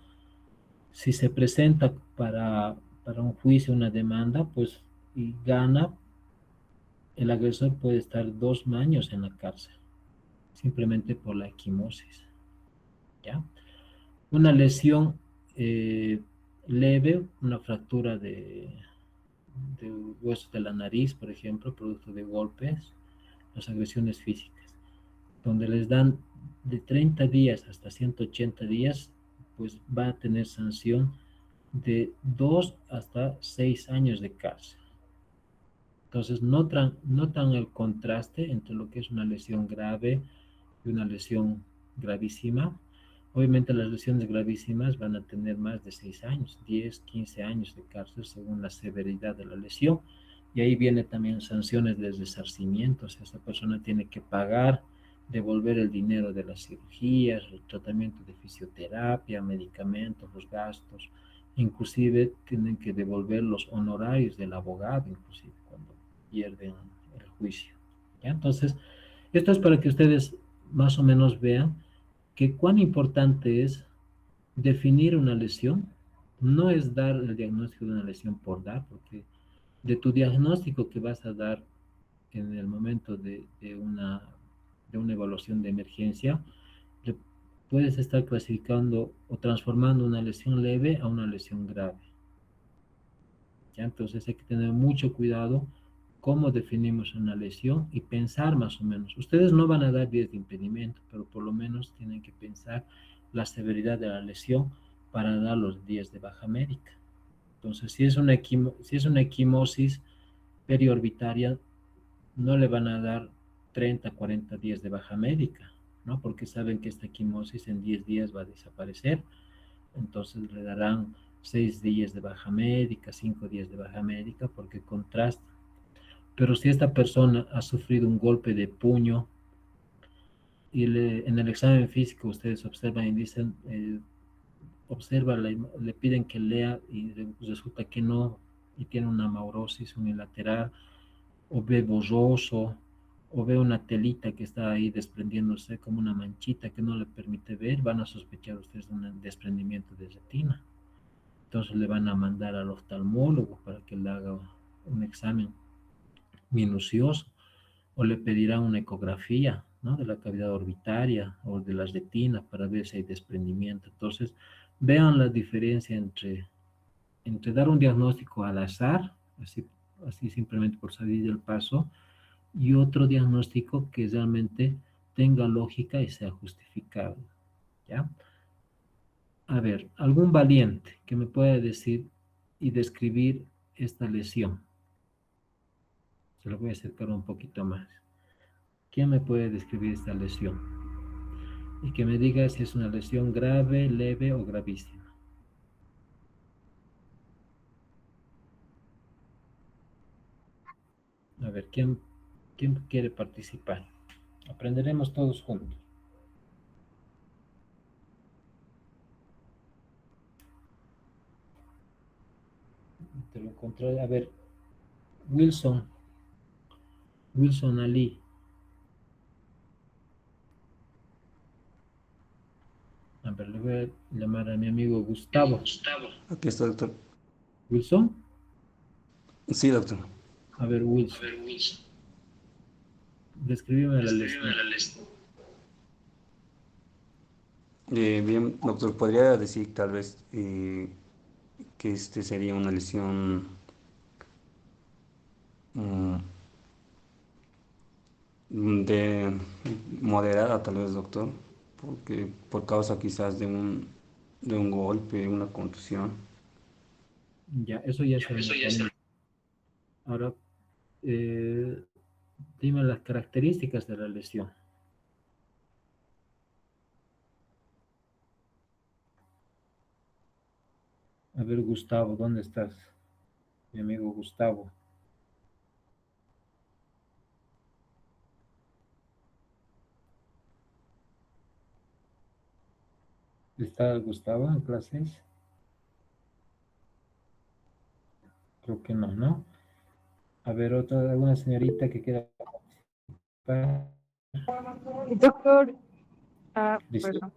si se presenta para un juicio, una demanda, pues y gana, el agresor puede estar 2 años en la cárcel, simplemente por la equimosis. ¿Ya? Una lesión leve, una fractura de huesos de la nariz, por ejemplo, producto de golpes, las agresiones físicas, donde les dan de 30 días hasta 180 días, pues va a tener sanción de 2 hasta 6 años de cárcel. Entonces, notan el contraste entre lo que es una lesión grave y una lesión gravísima. Obviamente las lesiones gravísimas van a tener más de 6 años, 10, 15 años de cárcel según la severidad de la lesión. Y ahí viene también sanciones de resarcimiento, o sea, esa persona tiene que pagar, devolver el dinero de las cirugías, el tratamiento de fisioterapia, medicamentos, los gastos, inclusive tienen que devolver los honorarios del abogado, inclusive cuando pierden el juicio. ¿Ya? Entonces, esto es para que ustedes más o menos vean que cuán importante es definir una lesión. No es dar el diagnóstico de una lesión por dar, porque de tu diagnóstico que vas a dar en el momento de una evaluación de emergencia, puedes estar clasificando o transformando una lesión leve a una lesión grave. ¿Ya? Entonces hay que tener mucho cuidado cómo definimos una lesión y pensar más o menos. Ustedes no van a dar 10 de impedimento, pero por lo menos tienen que pensar la severidad de la lesión para dar los 10 de baja médica. Entonces, si es una equimosis periorbitaria, no le van a dar 30, 40 días de baja médica, ¿no? Porque saben que esta equimosis en 10 días va a desaparecer. Entonces le darán 6 días de baja médica, 5 días de baja médica, porque contrasta. Pero si esta persona ha sufrido un golpe de puño y en el examen físico ustedes observan y dicen, observa, le piden que lea y resulta que no, y tiene una maurosis unilateral, o ve borroso, o ve una telita que está ahí desprendiéndose como una manchita que no le permite ver, van a sospechar ustedes de un desprendimiento de retina. Entonces le van a mandar al oftalmólogo para que le haga un examen minucioso, o le pedirán una ecografía, ¿no? De la cavidad orbitaria o de las retinas para ver si hay desprendimiento. Entonces, vean la diferencia entre dar un diagnóstico al azar, así simplemente por salir del paso, y otro diagnóstico que realmente tenga lógica y sea justificable. ¿Ya? A ver, algún valiente que me pueda decir y describir esta lesión. Se lo voy a acercar un poquito más. ¿Quién me puede describir esta lesión? Y que me diga si es una lesión grave, leve o gravísima. A ver, ¿quién quiere participar? Aprenderemos todos juntos. De lo contrario, a ver, Wilson Ali. A ver, le voy a llamar a mi amigo Gustavo. Aquí está, doctor. ¿Wilson? Sí, doctor. A ver, Wilson. Describime la lesión. Bien, doctor, podría decir tal vez que este sería una lesión mm, de moderada, tal vez, doctor, porque por causa quizás de un golpe, una contusión. Ya, eso ya se anatomía. Ahora, eh, dime las características de la lesión. A ver, Gustavo, ¿dónde estás? Mi amigo Gustavo. ¿Está Gustavo en clases? Creo que no, ¿no? A ver, otra, alguna señorita que quiera participar. Doctor, Listo. perdón.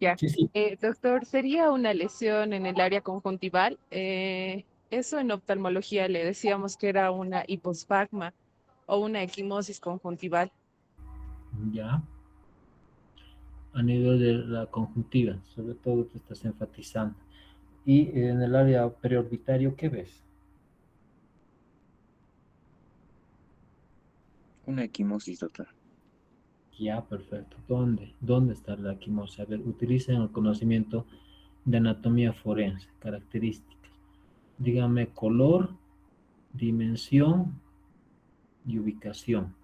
Ya. Sí, sí. Doctor, ¿sería una lesión en el área conjuntival? Eso en oftalmología le decíamos que era una hiposfagma o una equimosis conjuntival. Ya. A nivel de la conjuntiva, sobre todo te estás enfatizando. Y en el área periorbitario, ¿qué ves? Una equimosis, doctor. Ya, perfecto. ¿Dónde? ¿Dónde está la equimosis? A ver, utilicen el conocimiento de anatomía forense, características. Dígame color, dimensión y ubicación.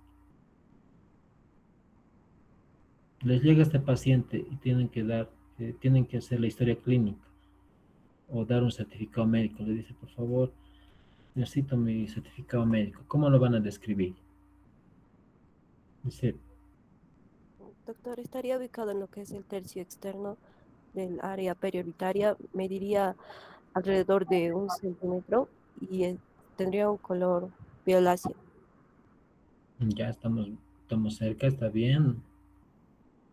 Les llega este paciente y tienen que hacer la historia clínica o dar un certificado médico. Le dice, por favor, necesito mi certificado médico. ¿Cómo lo van a describir? Dice, Doctor, estaría ubicado en lo que es el tercio externo del área periorbitaria. Mediría alrededor de 1 centímetro y tendría un color violáceo. ya estamos cerca, está bien.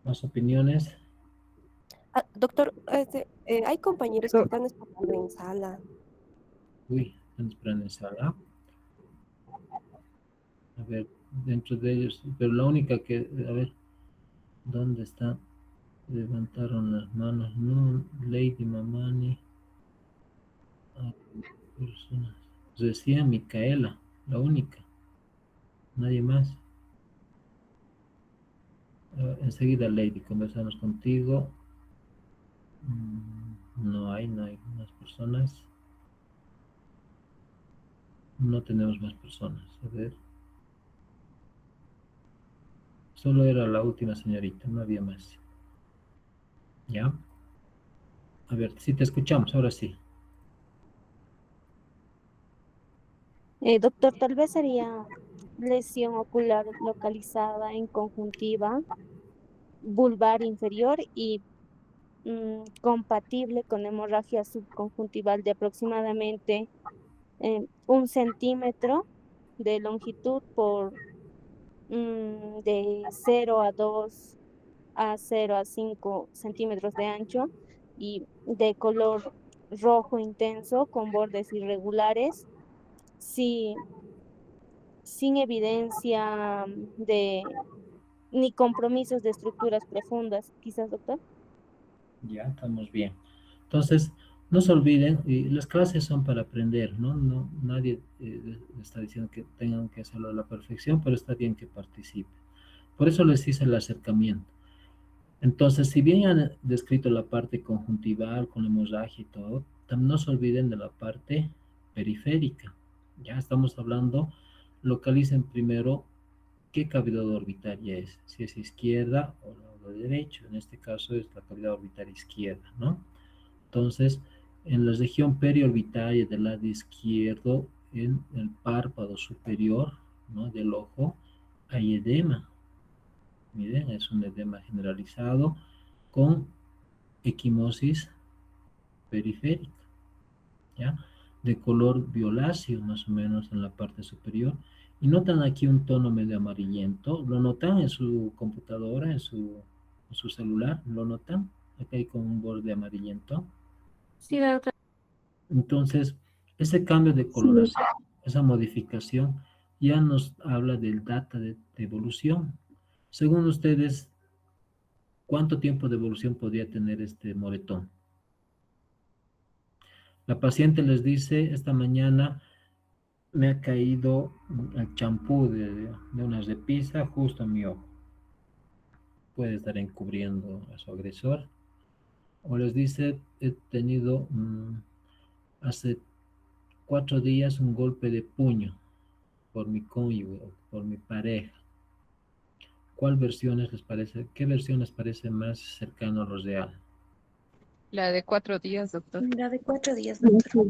¿Más opiniones? Doctor, hay compañeros que están esperando en sala. Uy, están esperando en sala. A ver, dentro de ellos, pero la única que, a ver, ¿dónde está? Levantaron las manos, no, Lady Mamani, personas. Decía Micaela, la única, nadie más. Enseguida, Lady, conversamos contigo. No hay más personas. No tenemos más personas. A ver. Solo era la última señorita, no había más. ¿Ya? A ver, si te escuchamos, ahora sí. Doctor, tal vez sería lesión ocular localizada en conjuntiva vulvar inferior y compatible con hemorragia subconjuntival de aproximadamente 1 centímetro de longitud por de 0 a 2 a 0 a 5 centímetros de ancho y de color rojo intenso con bordes irregulares, sí, sin evidencia ni compromisos de estructuras profundas, quizás, doctor. Ya, estamos bien. Entonces, no se olviden, las clases son para aprender, ¿no? Nadie está diciendo que tengan que hacerlo a la perfección, pero está bien que participen. Por eso les hice el acercamiento. Entonces, si bien han descrito la parte conjuntival con la hemorragia y todo, también no se olviden de la parte periférica. Ya estamos hablando, localicen primero qué cavidad orbitaria es, si es izquierda o lado derecho. En este caso es la cavidad orbitaria izquierda, ¿no? Entonces, en la región periorbitaria del lado izquierdo, en el párpado superior, ¿no?, del ojo, hay edema. Miren, es un edema generalizado con equimosis periférica, ¿ya? De color violáceo, más o menos en la parte superior. Y notan aquí un tono medio amarillento. ¿Lo notan en su computadora, en su celular? ¿Lo notan? Aquí hay como un borde amarillento. Sí, doctor. Entonces, ese cambio de coloración, esa modificación, ya nos habla del data de evolución. Según ustedes, ¿cuánto tiempo de evolución podría tener este moretón? La paciente les dice, esta mañana me ha caído el champú de una repisa justo en mi ojo. puede estar encubriendo a su agresor. O les dice, he tenido hace 4 días un golpe de puño por mi cónyuge o por mi pareja. ¿Cuál versiones les parece? ¿Qué versión les parece más cercano a lo real? La de 4 días, doctor. La de 4 días, doctor.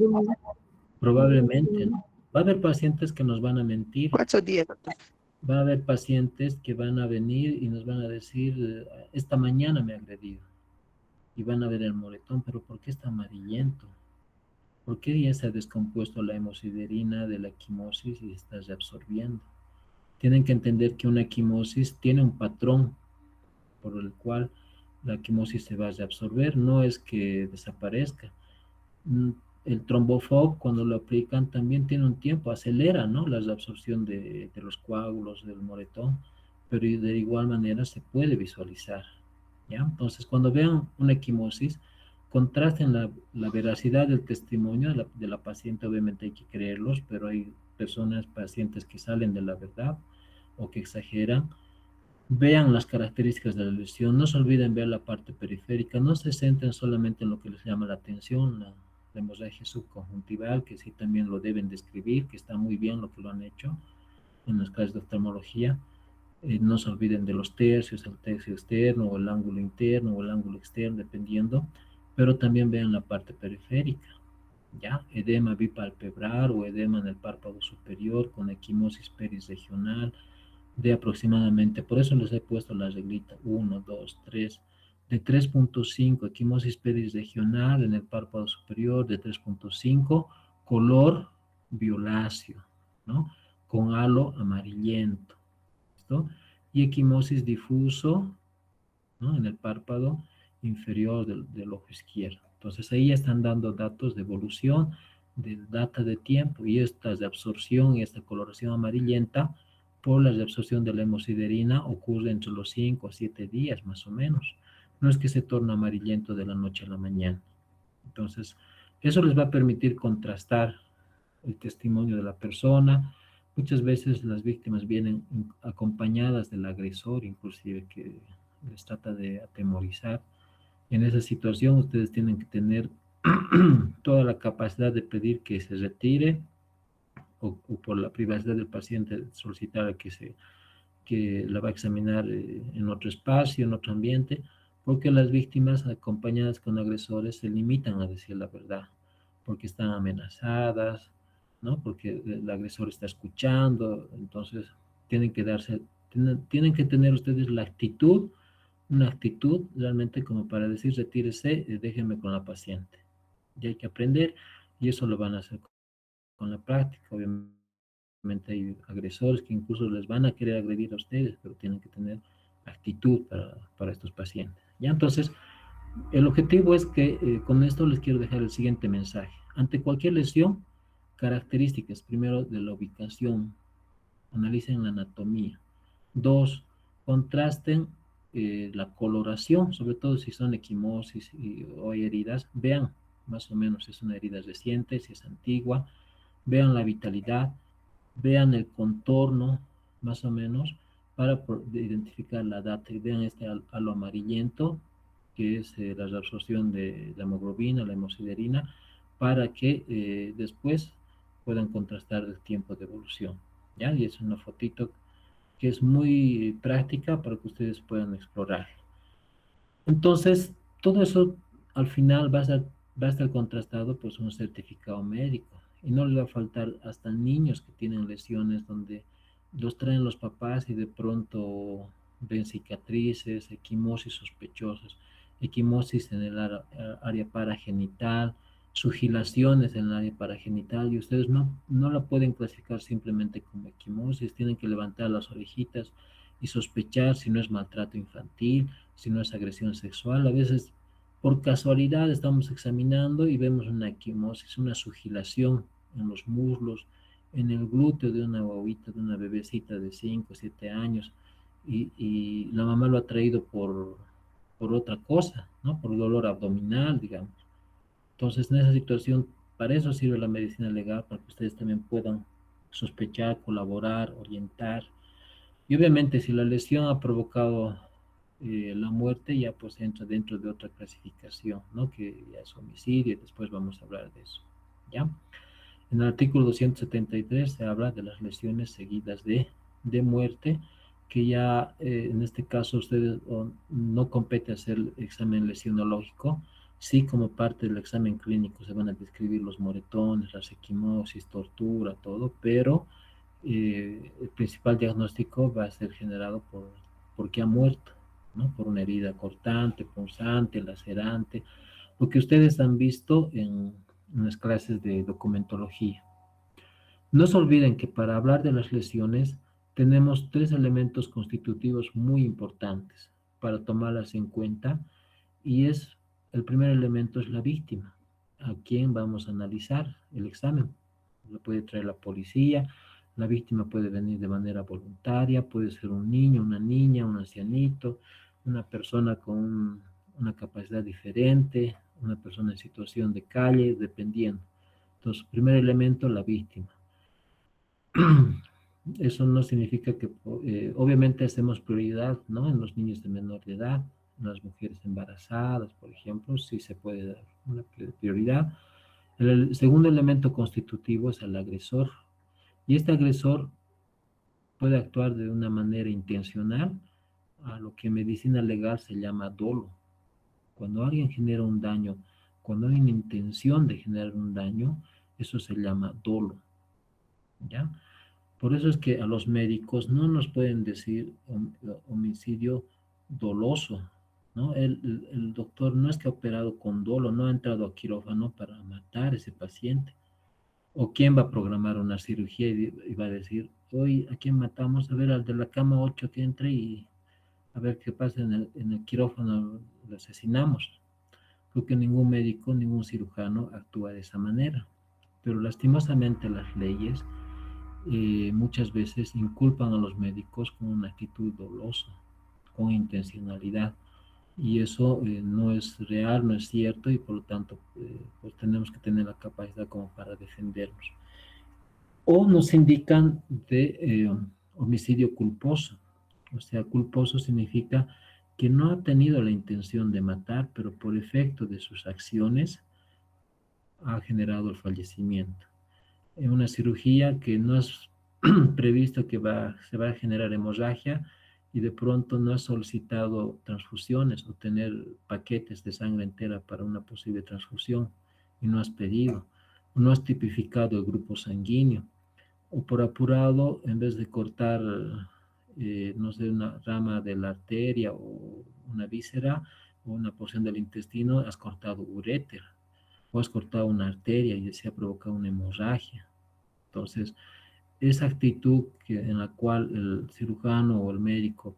Probablemente, ¿no? Va a haber pacientes que nos van a mentir. 4 días. Va a haber pacientes que van a venir y nos van a decir, esta mañana me ha agredido. Y van a ver el moretón, pero ¿por qué está amarillento? ¿Por qué ya se ha descompuesto la hemosiderina de la equimosis y está reabsorbiendo? Tienen que entender que una equimosis tiene un patrón por el cual la equimosis se va a reabsorber, no es que desaparezca. El trombofob, cuando lo aplican, también tiene un tiempo, acelera, ¿no?, la reabsorción de los coágulos, del moretón, pero de igual manera se puede visualizar, ¿ya? Entonces, cuando vean una equimosis, contrasten la veracidad del testimonio de la paciente. Obviamente hay que creerlos, pero hay personas, pacientes que salen de la verdad o que exageran. Vean las características de la lesión, no se olviden ver la parte periférica, no se centren solamente en lo que les llama la atención, la hemorragia subconjuntival, que sí también lo deben describir, que está muy bien lo que lo han hecho en las clases de oftalmología. No se olviden de los tercios, el tercio externo o el ángulo interno o el ángulo externo, dependiendo, pero también vean la parte periférica, ¿ya? Edema bipalpebral o edema en el párpado superior con equimosis perisregional de aproximadamente, por eso les he puesto la reglita 1, 2, 3, de 3.5, equimosis perisregional en el párpado superior, de 3.5, color violáceo, ¿no?, con halo amarillento, ¿listo? Y equimosis difuso, ¿no?, en el párpado inferior del ojo izquierdo. Entonces ahí ya están dando datos de evolución, de data de tiempo, y estas de absorción y esta coloración amarillenta por la reabsorción de la hemosiderina ocurre entre los 5 a 7 días más o menos. No es que se torne amarillento de la noche a la mañana. Entonces, eso les va a permitir contrastar el testimonio de la persona. Muchas veces las víctimas vienen acompañadas del agresor, inclusive, que les trata de atemorizar. En esa situación ustedes tienen que tener toda la capacidad de pedir que se retire, o por la privacidad del paciente solicitar que la va a examinar en otro espacio, en otro ambiente, porque las víctimas acompañadas con agresores se limitan a decir la verdad, porque están amenazadas, ¿no?, porque el agresor está escuchando. Entonces tienen que tener ustedes la actitud, una actitud realmente como para decir, retírese, déjenme con la paciente. Y hay que aprender, y eso lo van a hacer con la práctica. Obviamente hay agresores que incluso les van a querer agredir a ustedes, pero tienen que tener actitud para estos pacientes, ¿ya? Entonces, el objetivo es que con esto les quiero dejar el siguiente mensaje. Ante cualquier lesión, características, primero, de la ubicación, analicen la anatomía. 2, contrasten la coloración, sobre todo si son equimosis o hay heridas. Vean más o menos si es una herida reciente, si es antigua. Vean la vitalidad, vean el contorno, más o menos, para identificar la data. Y vean este halo amarillento, que es la reabsorción de la hemoglobina, la hemosiderina, para que después puedan contrastar el tiempo de evolución, ¿ya? Y es una fotito que es muy práctica para que ustedes puedan explorar. Entonces, todo eso al final va a estar contrastado por un certificado médico, y no les va a faltar hasta niños que tienen lesiones donde los traen los papás y de pronto ven cicatrices, equimosis sospechosas, equimosis en el área paragenital, sugilaciones en el área paragenital, y ustedes no la pueden clasificar simplemente como equimosis. Tienen que levantar las orejitas y sospechar si no es maltrato infantil, si no es agresión sexual. A veces, por casualidad, estamos examinando y vemos una equimosis, una sugilación en los muslos, en el glúteo de una guaguita, de una bebecita de 5 o 7 años, y la mamá lo ha traído por otra cosa, ¿no?, por dolor abdominal, digamos. Entonces, en esa situación, para eso sirve la medicina legal, para que ustedes también puedan sospechar, colaborar, orientar. Y obviamente, si la lesión ha provocado la muerte ya pues entra dentro de otra clasificación, ¿no? Que ya es homicidio y después vamos a hablar de eso, ¿ya? En el artículo 273 se habla de las lesiones seguidas de muerte, que ya en este caso ustedes no compete hacer el examen lesionológico, sí como parte del examen clínico se van a describir los moretones, las equimosis, tortura, todo, pero el principal diagnóstico va a ser generado porque ha muerto, ¿no? Por una herida cortante, punzante, lacerante, lo que ustedes han visto en las clases de documentología. No se olviden que para hablar de las lesiones tenemos 3 elementos constitutivos muy importantes para tomarlas en cuenta y el primer elemento es la víctima, a quien vamos a analizar el examen. Lo puede traer la policía, la víctima puede venir de manera voluntaria, puede ser un niño, una niña, un ancianito, una persona con una capacidad diferente, una persona en situación de calle, dependiendo. Entonces, primer elemento, la víctima. Eso no significa que, obviamente hacemos prioridad, ¿no? En los niños de menor de edad, en las mujeres embarazadas, por ejemplo, sí se puede dar una prioridad. El segundo elemento constitutivo es el agresor. Y este agresor puede actuar de una manera intencional, a lo que en medicina legal se llama dolo. Cuando alguien genera un daño, cuando hay una intención de generar un daño, eso se llama dolo, ¿ya? Por eso es que a los médicos no nos pueden decir homicidio doloso, ¿no? El doctor no es que ha operado con dolo, no ha entrado a quirófano para matar a ese paciente. ¿O quién va a programar una cirugía y va a decir, hoy a quién matamos? A ver, al de la cama 8 que entre y a ver qué pasa en el quirófano, lo asesinamos? Porque ningún médico, ningún cirujano actúa de esa manera. Pero lastimosamente las leyes muchas veces inculpan a los médicos con una actitud dolosa, con intencionalidad. Y eso no es real, no es cierto, y por lo tanto pues tenemos que tener la capacidad como para defendernos. O nos indican de homicidio culposo. O sea, culposo significa que no ha tenido la intención de matar, pero por efecto de sus acciones ha generado el fallecimiento. En una cirugía que no es previsto que se va a generar hemorragia y de pronto no has solicitado transfusiones o tener paquetes de sangre entera para una posible transfusión y no has pedido, o no has tipificado el grupo sanguíneo, o por apurado, en vez de cortar, no sé, una rama de la arteria o una víscera o una porción del intestino, has cortado uréter, o has cortado una arteria y se ha provocado una hemorragia. Entonces, esa actitud en la cual el cirujano o el médico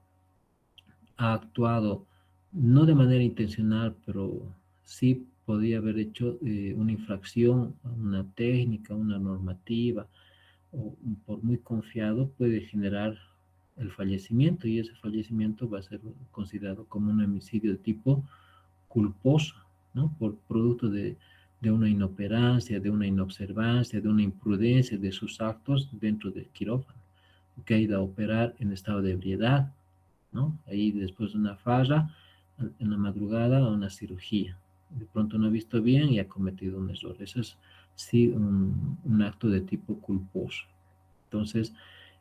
ha actuado no de manera intencional, pero sí podría haber hecho una infracción a una técnica, una normativa, o por muy confiado puede generar el fallecimiento, y ese fallecimiento va a ser considerado como un homicidio de tipo culposo, ¿no? Por producto de una inoperancia, de una inobservancia, de una imprudencia de sus actos dentro del quirófano, que ha ido a operar en estado de ebriedad, ¿no? Ahí después de una farra, en la madrugada, a una cirugía. De pronto no ha visto bien y ha cometido un error. Eso es, sí, un acto de tipo culposo. Entonces,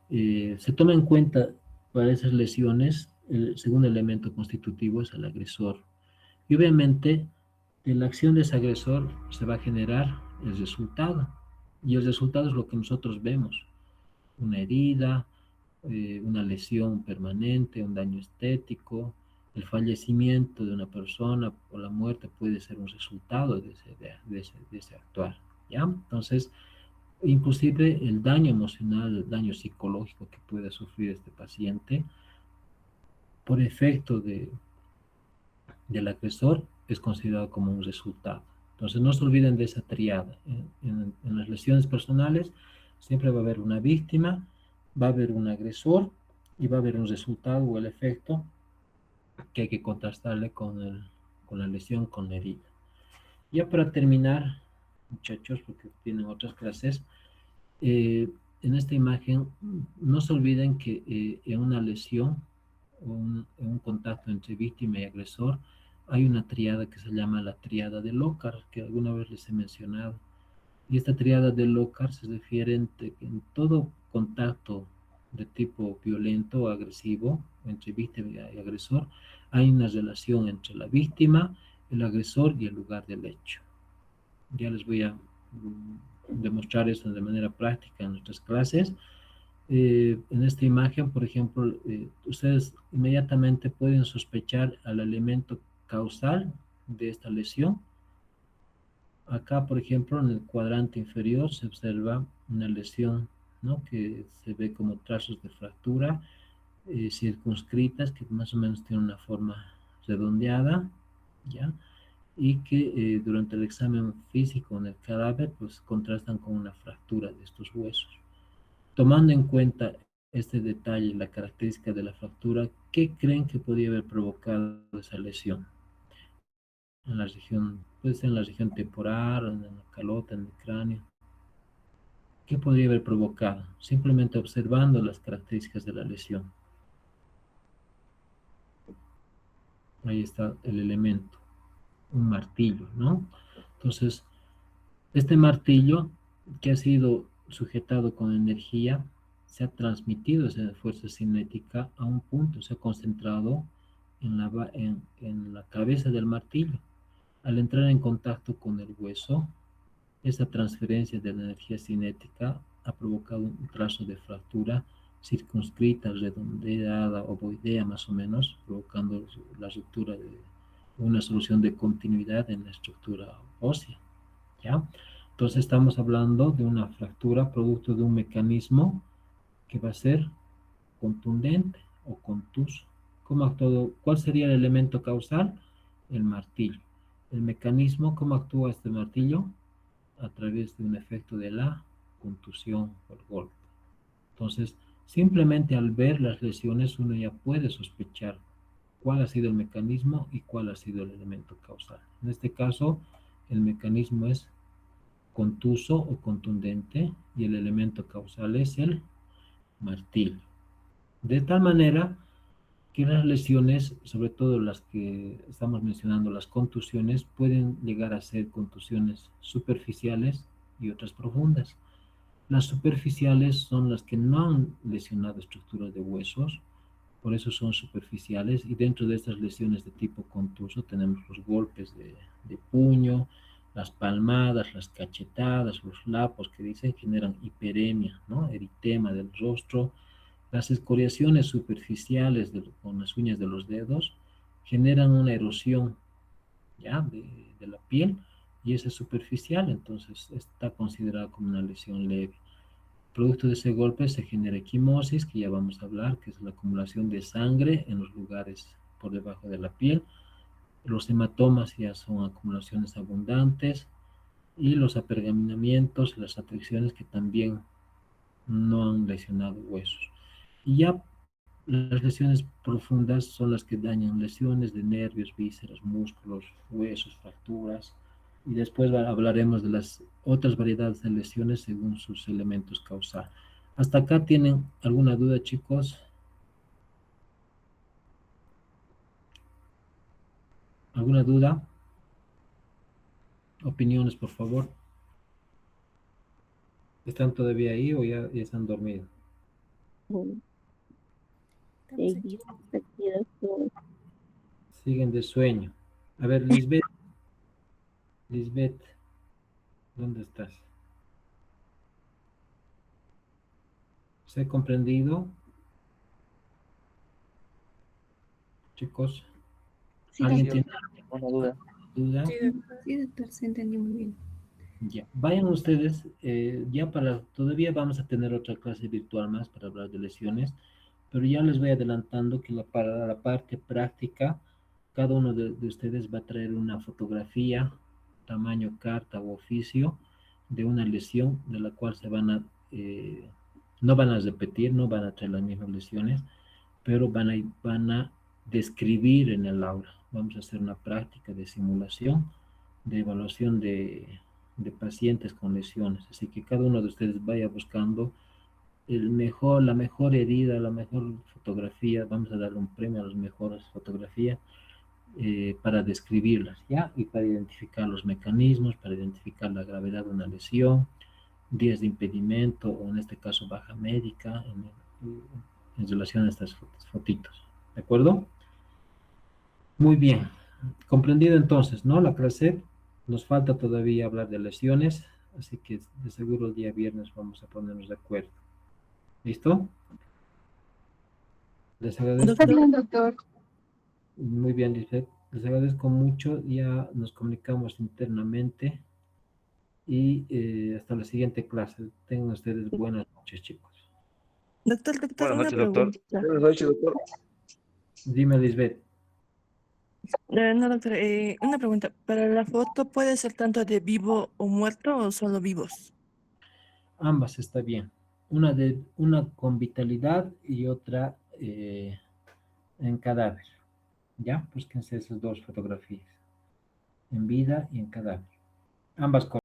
se toma en cuenta para esas lesiones, el segundo elemento constitutivo es el agresor. Y obviamente, de la acción de ese agresor se va a generar el resultado. Y el resultado es lo que nosotros vemos. Una herida, una lesión permanente, un daño estético, el fallecimiento de una persona o la muerte puede ser un resultado de ese actuar, ¿ya? Entonces, inclusive el daño emocional, el daño psicológico que puede sufrir este paciente por efecto del agresor es considerado como un resultado. Entonces no se olviden de esa triada. En las lesiones personales siempre va a haber una víctima, va a haber un agresor y va a haber un resultado o el efecto que hay que contrastarle con la lesión, con la herida. Ya para terminar, muchachos, porque tienen otras clases, en esta imagen no se olviden que en una lesión un contacto entre víctima y agresor, hay una tríada que se llama la tríada de Lockhart, que alguna vez les he mencionado. Y esta tríada de Lockhart se refiere en todo contacto de tipo violento o agresivo entre víctima y agresor, hay una relación entre la víctima, el agresor y el lugar del hecho. Ya les voy a demostrar esto de manera práctica en nuestras clases. En esta imagen, por ejemplo, ustedes inmediatamente pueden sospechar al elemento causal de esta lesión. Acá, por ejemplo, en el cuadrante inferior se observa una lesión, ¿no?, que se ve como trazos de fractura circunscritas, que más o menos tienen una forma redondeada, ¿ya? Y que durante el examen físico en el cadáver, pues contrastan con una fractura de estos huesos. Tomando en cuenta este detalle, la característica de la fractura, ¿qué creen que podría haber provocado esa lesión? En la región, puede ser en la región temporal, en la calota, en el cráneo. ¿Qué podría haber provocado? Simplemente observando las características de la lesión. Ahí está el elemento, un martillo, ¿no? Entonces, este martillo que ha sido sujetado con energía, se ha transmitido esa fuerza cinética a un punto, se ha concentrado en la cabeza del martillo. Al entrar en contacto con el hueso, esa transferencia de la energía cinética ha provocado un trazo de fractura circunscrita, redondeada, ovoidea más o menos, provocando la ruptura de una solución de continuidad en la estructura ósea, ¿ya? Entonces estamos hablando de una fractura producto de un mecanismo que va a ser contundente o contuso. ¿Cómo actuó? ¿Cuál sería el elemento causal? El martillo. El mecanismo, ¿cómo actúa este martillo? A través de un efecto de la contusión o el golpe. Entonces, simplemente al ver las lesiones uno ya puede sospechar cuál ha sido el mecanismo y cuál ha sido el elemento causal. En este caso, el mecanismo es contuso o contundente y el elemento causal es el martillo. De tal manera que las lesiones, sobre todo las que estamos mencionando, las contusiones, pueden llegar a ser contusiones superficiales y otras profundas. Las superficiales son las que no han lesionado estructuras de huesos, por eso son superficiales, y dentro de estas lesiones de tipo contuso tenemos los golpes de puño, las palmadas, las cachetadas, los lapos que dicen generan hiperemia, ¿no?, eritema del rostro. Las escoriaciones superficiales con las uñas de los dedos generan una erosión, ¿ya?, de la piel, y esa es superficial, entonces está considerada como una lesión leve. Producto de ese golpe se genera equimosis, que ya vamos a hablar, que es la acumulación de sangre en los lugares por debajo de la piel. Los hematomas ya son acumulaciones abundantes, y los apergaminamientos, las atracciones que también no han lesionado huesos. Y ya las lesiones profundas son las que dañan lesiones de nervios, vísceras, músculos, huesos, fracturas. Y después hablaremos de las otras variedades de lesiones según sus elementos causales. ¿Hasta acá tienen alguna duda, chicos? ¿Alguna duda? Opiniones, por favor. ¿Están todavía ahí o ya están dormidos? Siguen de sueño. A ver, Lisbeth, ¿dónde estás? ¿Se ha comprendido? Chicos, Sí, ¿alguien doctor. tiene alguna duda? Sí, doctor, se entendió muy bien. Ya, vayan ustedes, todavía vamos a tener otra clase virtual más para hablar de lesiones, pero ya les voy adelantando que para la parte práctica, cada uno de ustedes va a traer una fotografía, tamaño carta o oficio, de una lesión de la cual no van a repetir, no van a traer las mismas lesiones, pero van a describir en el aula. Vamos a hacer una práctica de simulación, de evaluación de pacientes con lesiones. Así que cada uno de ustedes vaya buscando la mejor herida, la mejor fotografía, vamos a darle un premio a las mejores fotografías para describirlas, ¿ya? Y para identificar los mecanismos, para identificar la gravedad de una lesión, días de impedimento, o en este caso baja médica, en relación a estas fotitos, ¿de acuerdo? Muy bien, comprendido entonces, ¿no? La clase, nos falta todavía hablar de lesiones, así que de seguro el día viernes vamos a ponernos de acuerdo. ¿Listo? Les agradezco. Está bien, doctor. Muy bien, Lisbeth. Les agradezco mucho. Ya nos comunicamos internamente y hasta la siguiente clase. Tengan ustedes buenas noches, chicos. Doctor, Buenas una noches, doctor. preguntita. Buenas noches, doctor. Dime, Lisbeth. No, doctor, una pregunta. ¿Para la foto puede ser tanto de vivo o muerto o solo vivos? Ambas está bien. Una con vitalidad y otra en cadáver. ¿Ya? Búsquense esas dos fotografías. En vida y en cadáver. Ambas cosas.